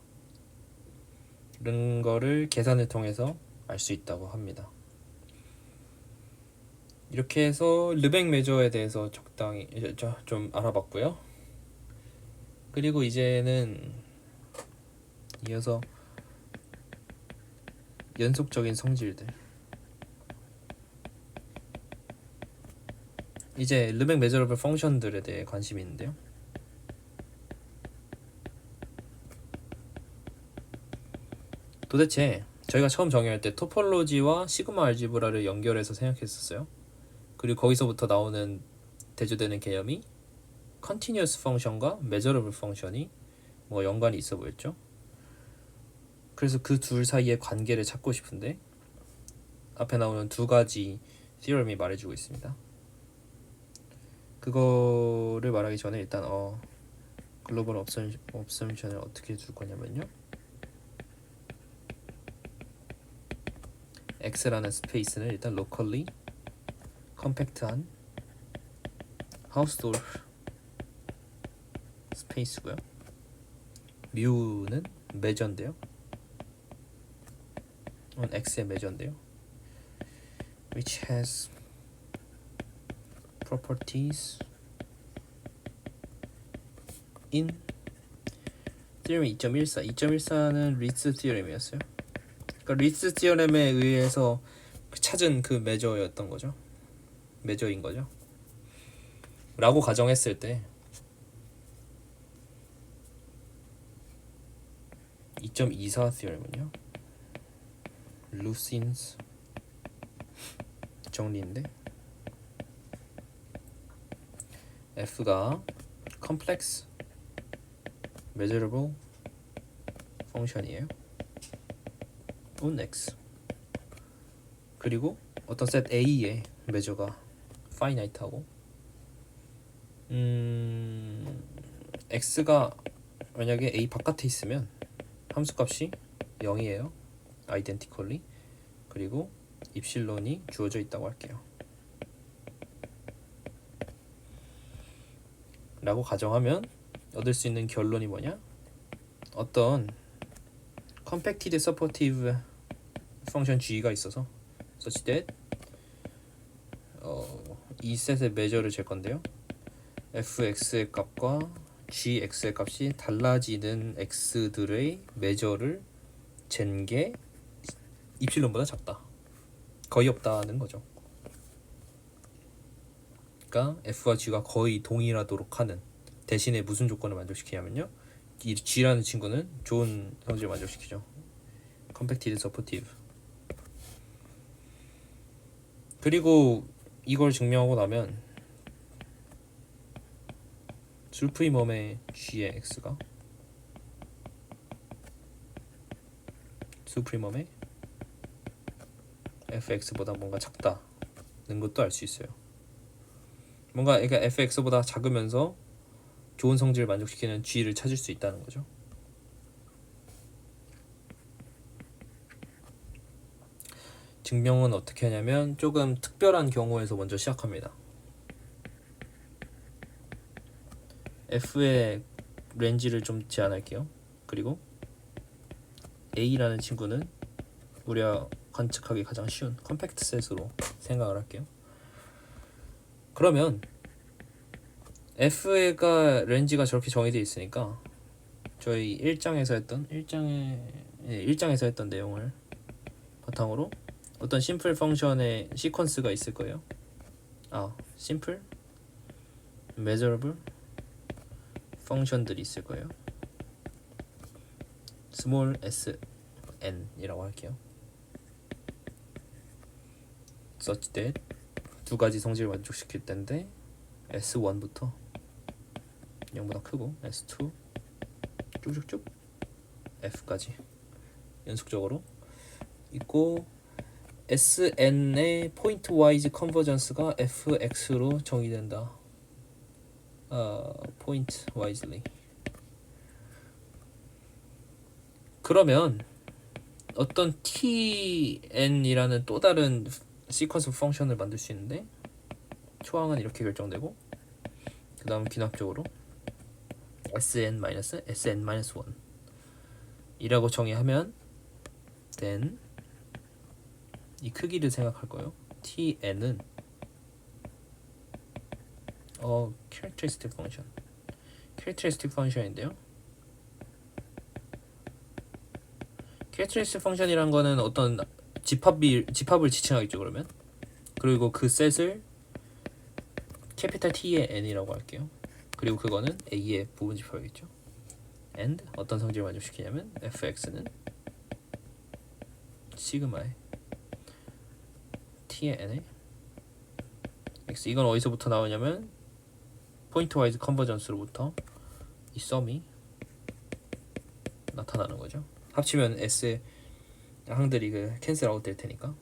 이런 거를 계산을 통해서 알 수 있다고 합니다. 이렇게 해서 르벡 메저에 대해서 적당히 좀 알아봤고요. 그리고 이제는 이어서 연속적인 성질들, 이제 르벡 메저러블 펑션들에 대해 관심이 있는데요. 도대체 저희가 처음 정의할 때 토폴로지와 시그마 알지브라를 연결해서 생각했었어요. 그리고 거기서부터 나오는 대조되는 개념이 컨티뉴어스 펑션과 메저러블 펑션이 뭐 연관이 있어 보였죠. 그래서 그 둘 사이의 관계를 찾고 싶은데 앞에 나오는 두 가지 theorem이 말해주고 있습니다. 그거를 말하기 전에 일단 글로벌 업섬션을 어떻게 줄 거냐면요. X라는 스페이스는 일단 locally 컴팩트한 하우스돌프 스페이스고요. 뮤는 메저인데요. X의 메저인데요. which has properties in 티어렘이 2.14. 2.14는 리츠 티어렘이었어요. 그러니까 리츠 티어렘에 의해서 찾은 그 메저였던 거죠. 메저인 거죠. 라고 가정했을 때 2.24 티어렘은요. 루신스 정리인데 F가 complex measurable function이에요. on X. 그리고 어떤 셋 A의 measure가 finite하고 X가 만약에 A 바깥에 있으면 함수값이 0이에요. identically. 그리고 입실론이 주어져 있다고 할게요. 라고 가정하면 얻을 수 있는 결론이 뭐냐? 어떤 compacted supportive function G가 있어서 such that 이 셋의 measure를 잴 건데요. fx의 값과 gx의 값이 달라지는 x들의 measure를 잰 게 입실론보다 작다. 거의 없다는 거죠. 그러니까 f와 g가 거의 동일하도록 하는 대신에 무슨 조건을 만족시키냐면요. 이 g라는 친구는 좋은 성질을 만족시키죠. compacted supportive. 그리고 이걸 증명하고 나면 술프리멈의 g의 x가 술프리멈의 fx보다 뭔가 작다는 것도 알 수 있어요. 뭔가 그러니까 fx보다 작으면서 좋은 성질을 만족시키는 g를 찾을 수 있다는 거죠. 증명은 어떻게 하냐면 조금 특별한 경우에서 먼저 시작합니다. f의 렌지를 좀 제한할게요. 그리고 a라는 친구는 우리가 관측하기 가장 쉬운 컴팩트 셋으로 생각을 할게요. 그러면 f가 렌지가 저렇게 정의되어 있으니까 저희 1장에서 했던 내용을 바탕으로 어떤 심플 펑션의 시퀀스가 있을 거예요. 심플 measurable 펑션들이 있을 거예요. small sn이라고 할게요. such that 두 가지 성질을 만족시킬 텐데 S1부터 0보다 크고 S2 쭉쭉쭉 F까지 연속적으로 있고 SN의 포인트 와이즈 컨버전스가 FX로 정의된다. 포인트 와이즈리. 그러면 어떤 TN이라는 또 다른 시퀀스 펑션을 만들 수 있는데 초항은 이렇게 결정되고 그 다음 귀납적으로 SN-SN-1 이라고 정의하면 then 이 크기를 생각할 거예요. TN은 characteristic function인데요. characteristic function이란 거는 어떤 집합을 지칭하겠죠. 그러면 그리고 그 셋을 캐피탈 T의 n이라고 할게요. 그리고 그거는 A의 부분 집합이겠죠. and 어떤 성질을 만족시키냐면 fx는 시그마의 T의 n의 x. 이건 어디서부터 나오냐면 포인트 와이즈 컨버전스로부터 이 썸이 나타나는 거죠. 합치면 S의 항들이 캔슬 아웃 될 테니까.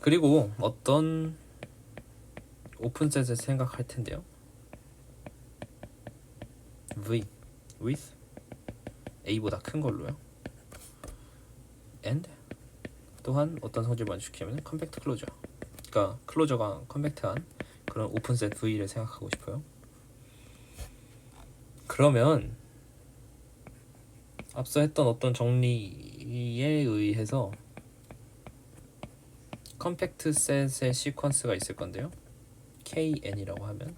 그리고 어떤 오픈셋을 생각할 텐데요. V with A보다 큰 걸로요. and 또한 어떤 성질을 만족시키면 컴팩트 클로저. 그러니까 클로저가 컴팩트한 그런 오픈셋 V를 생각하고 싶어요. 그러면 앞서 했던 어떤 정리에 의해서 컴팩트 셋의 시퀀스가 있을 건데요. KN이라고 하면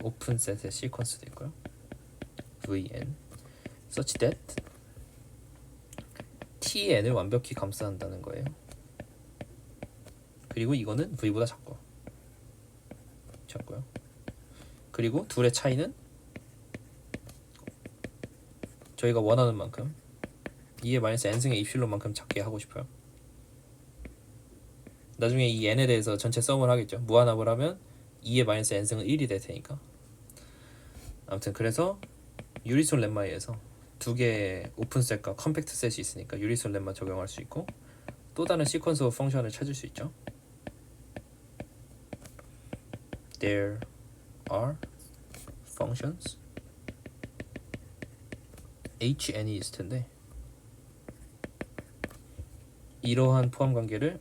오픈 셋의 시퀀스도 있고요. vn such that tn을 완벽히 감싸한다는 거예요. 그리고 이거는 v보다 작고요. 그리고 둘의 차이는 저희가 원하는 만큼 2의 마이너스 n승의 입실론만큼 작게 하고 싶어요. 나중에 이 n에 대해서 전체 썸을 하겠죠. 무한합을 하면 2의 마이너스 n승은 1이 될 테니까. 아무튼 그래서 유리솔 렘마에서 두 개의 오픈셋과 컴팩트 셋이 있으니까 유리솔 렘마 적용할 수 있고 또 다른 시퀀스 오브 펑션을 찾을 수 있죠. There are functions hn이 있을 텐데 이러한 포함 관계를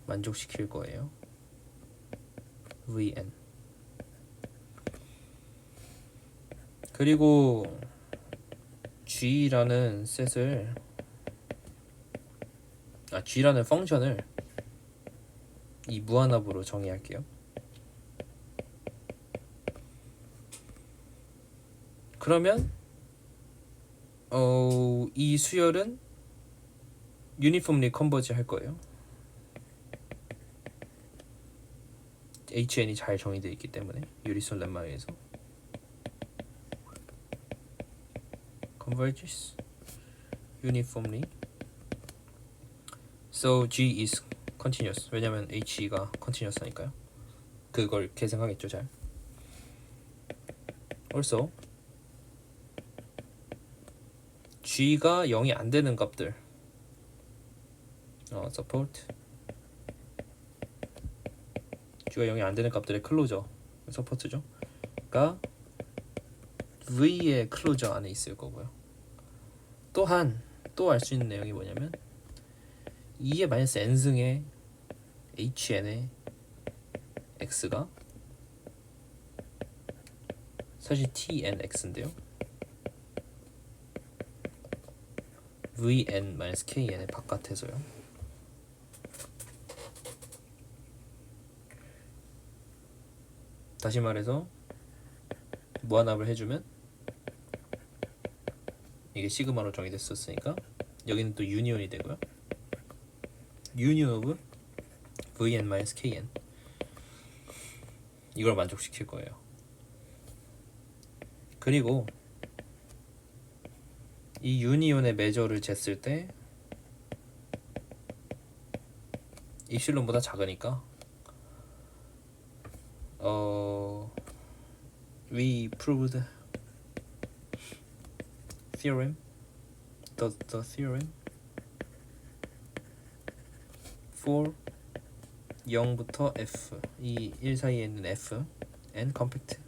만족시킬 거예요. vn. 그리고 g라는 펑션을 이 무한합으로 정의할게요. 그러면 이 수열은 유니폼리 컨버지 할 거예요. HN이 잘 정의되어 있기 때문에 유리솔 렘마에서 converges uniformly. So G is continuous. 왜냐면 H가 continuous 하니까요. 그걸 계승하겠죠, 잘. Also G가 0이 안 되는 값들 support G가 0이 안 되는 값들의 클로저 서포트죠. 가 V의 클로저 안에 있을 거고요. 또한 또 알 수 있는 내용이 뭐냐면 2의 마이너스 n승의 hn의 x가 사실 tnx인데요. vn-kn의 바깥에서요. 다시 말해서 무한합을 해주면 이게 시그마로 정의됐었으니까 여기는 또 유니온이 되고요. 유니온 오브 vn-kn 이걸 만족시킬 거예요. 그리고 이 유니온의 메저를 쟀을 때 입실론보다 작으니까 we proved theorem the theorem for 0부터 f 이 1 사이에 있는 f and compact.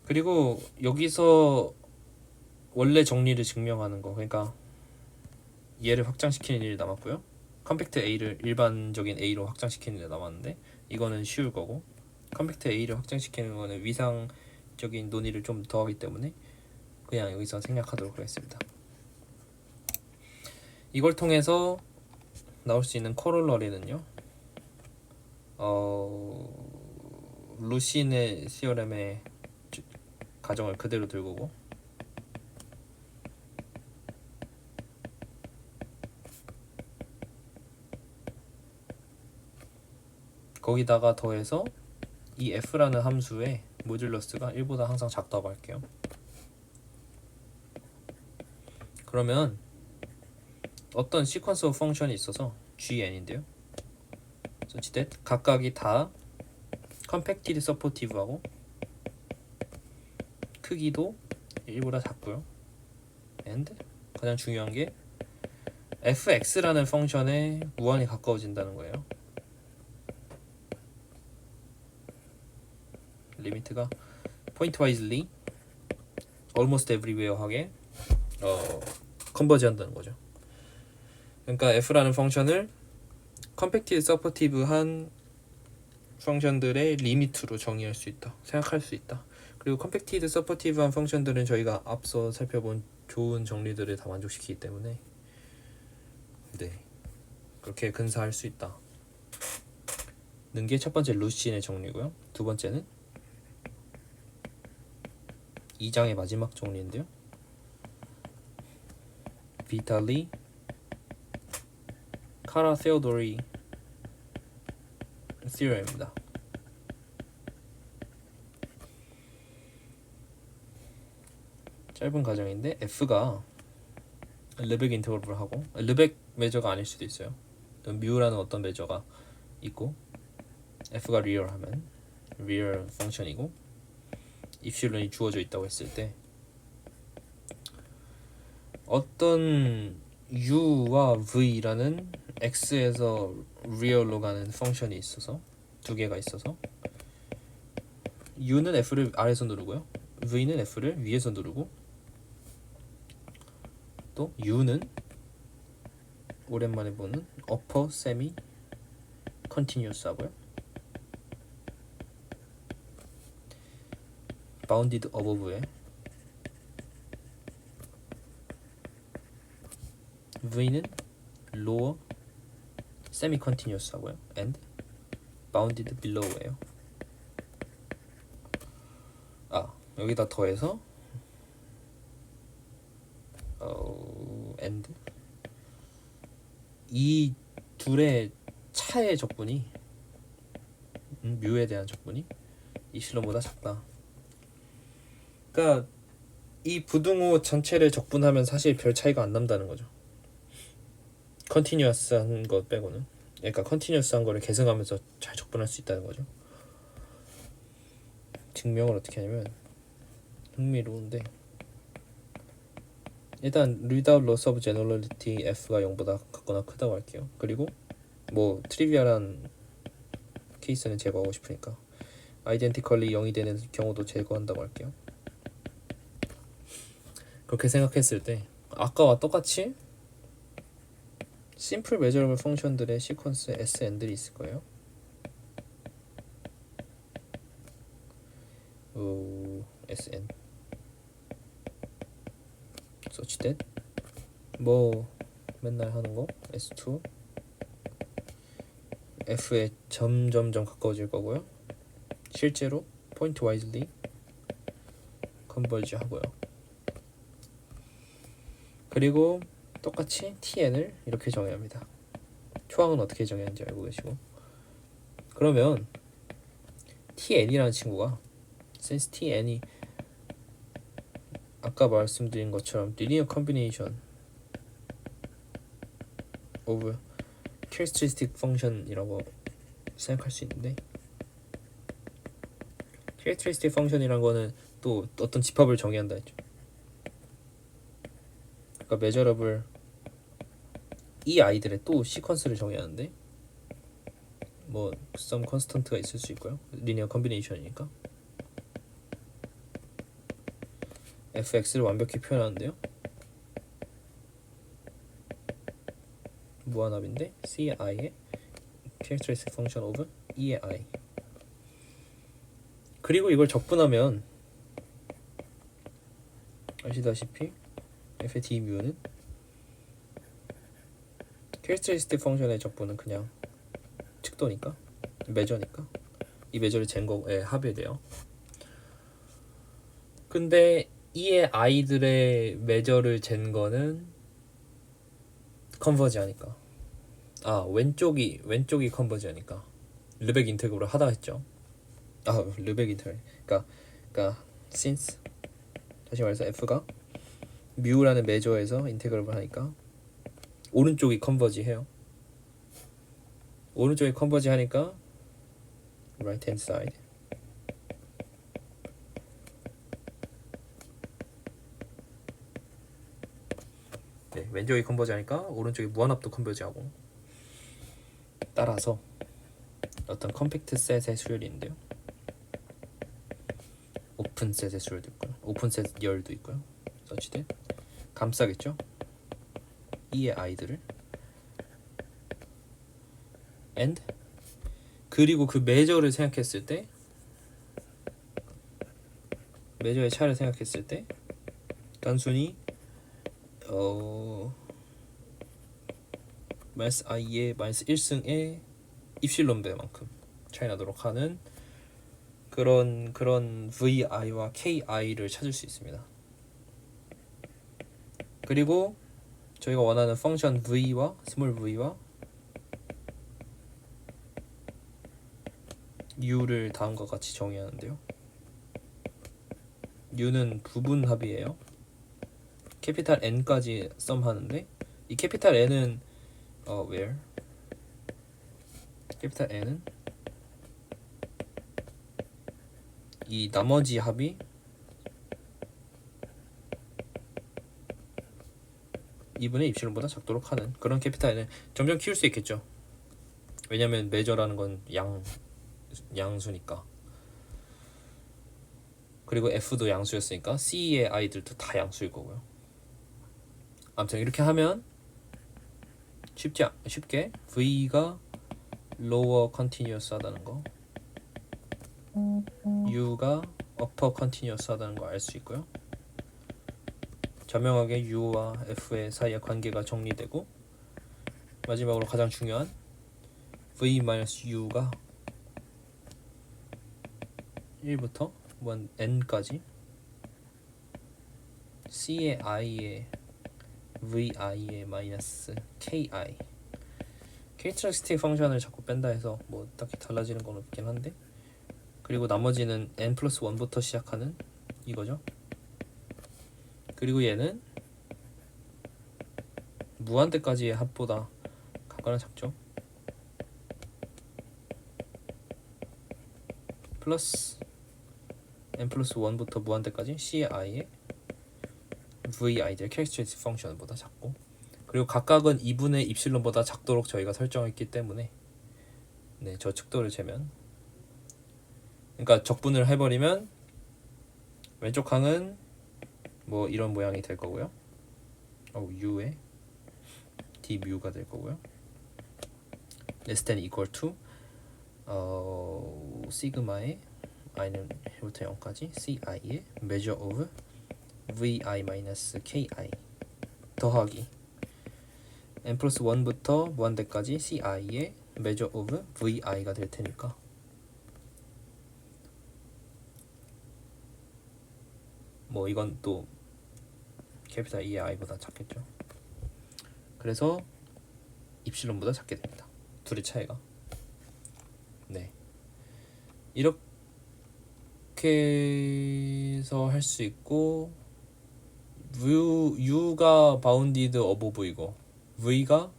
그리고 여기서 원래 정리를 증명하는 거, 그러니까 얘를 확장시키는 일이 남았고요. 컴팩트 A를 일반적인 A로 확장시키는 일이 남았는데 이거는 쉬울 거고, 컴팩트 A를 확장시키는 거는 위상적인 논의를 좀 더 하기 때문에 그냥 여기서 생략하도록 하겠습니다. 이걸 통해서 나올 수 있는 코롤러리는요, 루신의 시어렘의 가정을 그대로 들고고, 거기다가 더해서 이 f라는 함수의 모듈러스가 1보다 항상 작다고 할게요. 그러면 어떤 시퀀스 오브 펑션이 있어서 gn인데요. such that 각각이 다 컴팩티드 서포티브하고 크기도 1보다 작고요. and 가장 중요한 게 fx라는 펑션에 무한히 가까워진다는 거예요. 리미트가 pointwisely almost everywhere 하게 컨버지 한다는 거죠. 그러니까 f라는 펑션을 컴팩티드 서포티브한 펑션들의 리미트로 정의할 수 있다, 생각할 수 있다. 그리고 컴팩티드 서포티브한 펑션들은 저희가 앞서 살펴본 좋은 정리들을 다 만족시키기 때문에 그렇게 근사할 수 있다 는 게 첫 번째 루시인의 정리고요. 두 번째는 2장의 마지막 정리인데요. 비탈리 카라 세오도리 theorem입니다. 짧은 과정인데 F가 르벡 인터그럴을 하고 르벡 매저가 아닐 수도 있어요. 뮤라는 어떤 매저가 있고 F가 리얼하면 리얼 펑션이고 입실론이 주어져 있다고 했을 때 어떤 u와 v라는 x에서 리얼로 가는 펑션이 있어서 두 개가 있어서 u는 f를 아래에서 누르고요 v는 f를 위에서 누르고 또 u는 오랜만에 보는 upper semi continuous 하고요 bounded above에 v는 lower semi continuous 하고요 and bounded below예요. 여기다 더해서 and 이 둘의 차의 적분이 뮤에 대한 적분이 이실론보다 작다. 그러니까 이 부등호 전체를 적분하면 사실 별 차이가 안 난다는 거죠. 컨티뉴어스한 것 빼고는. 그러니까 컨티뉴어스한 거를 계승하면서 잘 적분할 수 있다는 거죠. 증명을 어떻게 하냐면 흥미로운데 일단 without loss of generality f가 0보다 같거나 크다고 할게요. 그리고 뭐 트리비얼한 케이스는 제거하고 싶으니까 identically 0이 되는 경우도 제거한다고 할게요. 그렇게 생각했을 때 아까와 똑같이 심플 메저러블 펑션들의 시퀀스 SN들이 있을 거예요. SN such that 뭐 맨날 하는 거 S2 F에 점점점 가까워질 거고요. 실제로 point wisely 컨버지 하고요. 그리고 똑같이 TN을 이렇게 정해야 합니다. 초항은 어떻게 정해야하는지 알고 계시고 그러면 TN이라는 친구가 since TN이 아까 말씀드린 것처럼 linear combination of characteristic function이라고 생각할 수 있는데 characteristic function이란 거는 또 어떤 집합을 정의해야 한다 했죠. 그러니까 measurable 이 아이들의 또 시퀀스를 정해야 하는데 뭐 some constant가 있을 수 있고요. linear combination이니까 fx를 완벽히 표현하는데요. 무한합인데 ci의 characteristic function of e의 i 그리고 이걸 적분하면 아시다시피 f의 d 뮤는 characteristic function의 적분은 그냥 측도니까 매저니까 이 매저를 잰 거에 합의돼요. 근데 이의 아이들의 매저를 잰 거는 컨버지 하니까 왼쪽이 컨버지 하니까 르벡 인테그럴 하다 했죠. 르벡 인테그럴 그러니까 since 다시 말해서 f가 뮤라는 매저에서 인테그럴을 하니까 오른쪽이 컨버지 해요. 오른쪽이 컨버지 하니까 right hand side 왼쪽이 컨버지 하니까 오른쪽이 무한합도 컨버지하고 따라서 어떤 컴팩트 셋의 수열인데요. 오픈 셋의 수열도 있고요. 오픈 셋 열도 있고요. such that 감싸겠죠. 이의 아이들을 and 그리고 그 매저를 생각했을 때 매저의 차를 생각했을 때 단순히 마이너스 i의 마이너스 1승의 입실론 배만큼 차이 나도록 하는 그런 vi와 ki를 찾을 수 있습니다. 그리고 저희가 원하는 펑션 v와 스몰 v와 u를 다음과 같이 정의하는데요. u는 부분합이에요. 캐피탈 n까지 썸하는데 이 캐피탈 n은 where? 캐피탈 n은 이 나머지 합이 2분의 입실론보다 작도록 하는 그런 캐피탈 n을 점점 키울 수 있겠죠. 왜냐면 메저라는 건 양수니까. 그리고 f도 양수였으니까 c의 i들도 다 양수일 거고요. 아무튼 이렇게 하면 쉽게 v가 lower continuous 하다는 거, u가 upper continuous 하다는 거 알 수 있고요. 자명하게 u와 f의 사이의 관계가 정리되고, 마지막으로 가장 중요한 v-u가 1부터 n까지 c의 i의 vi의 마이너스 ki 캐릭터리스틱 펑션을 자꾸 뺀다 해서 뭐 딱히 달라지는 건 없긴 한데, 그리고 나머지는 n 플러스 1부터 시작하는 이거죠. 그리고 얘는 무한대까지의 합보다 각각은 작죠. 플러스 n 플러스 1부터 무한대까지 c의 i의 vi들 캐릭터리스틱 펑션보다 작고, 그리고 각각은 2분의 입실론보다 작도록 저희가 설정했기 때문에 네, 저 측도를 재면, 그러니까 적분을 해버리면 왼쪽 항은 뭐 이런 모양이 될 거고요. u의 d 뮤가 될 거고요. less than equal to 시그마의 i는 1부터 0까지 ci의 measure of vi 마이너스 ki 더하기 n 플러스 1부터 무한대까지 ci의 measure of vi가 될 테니까, 뭐 이건 또 캐피탈 E의 i보다 작겠죠. 그래서 입실론보다 작게 됩니다. 둘의 차이가. 네, 이렇게 해서 할 수 있고, u가 bounded above이고 v가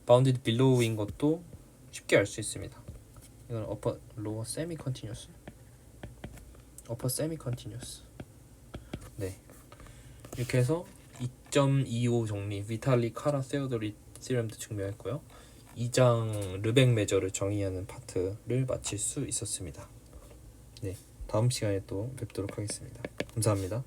bounded below인 것도 쉽게 알 수 있습니다. 이건 upper, lower semi continuous, upper semi continuous. 네, 이렇게 해서 2.25 정리, 비탈리 카라 세오도리 시럼도 증명했고요. 2장 르벡 메저를 정의하는 파트를 마칠 수 있었습니다. 네, 다음 시간에 또 뵙도록 하겠습니다. 감사합니다.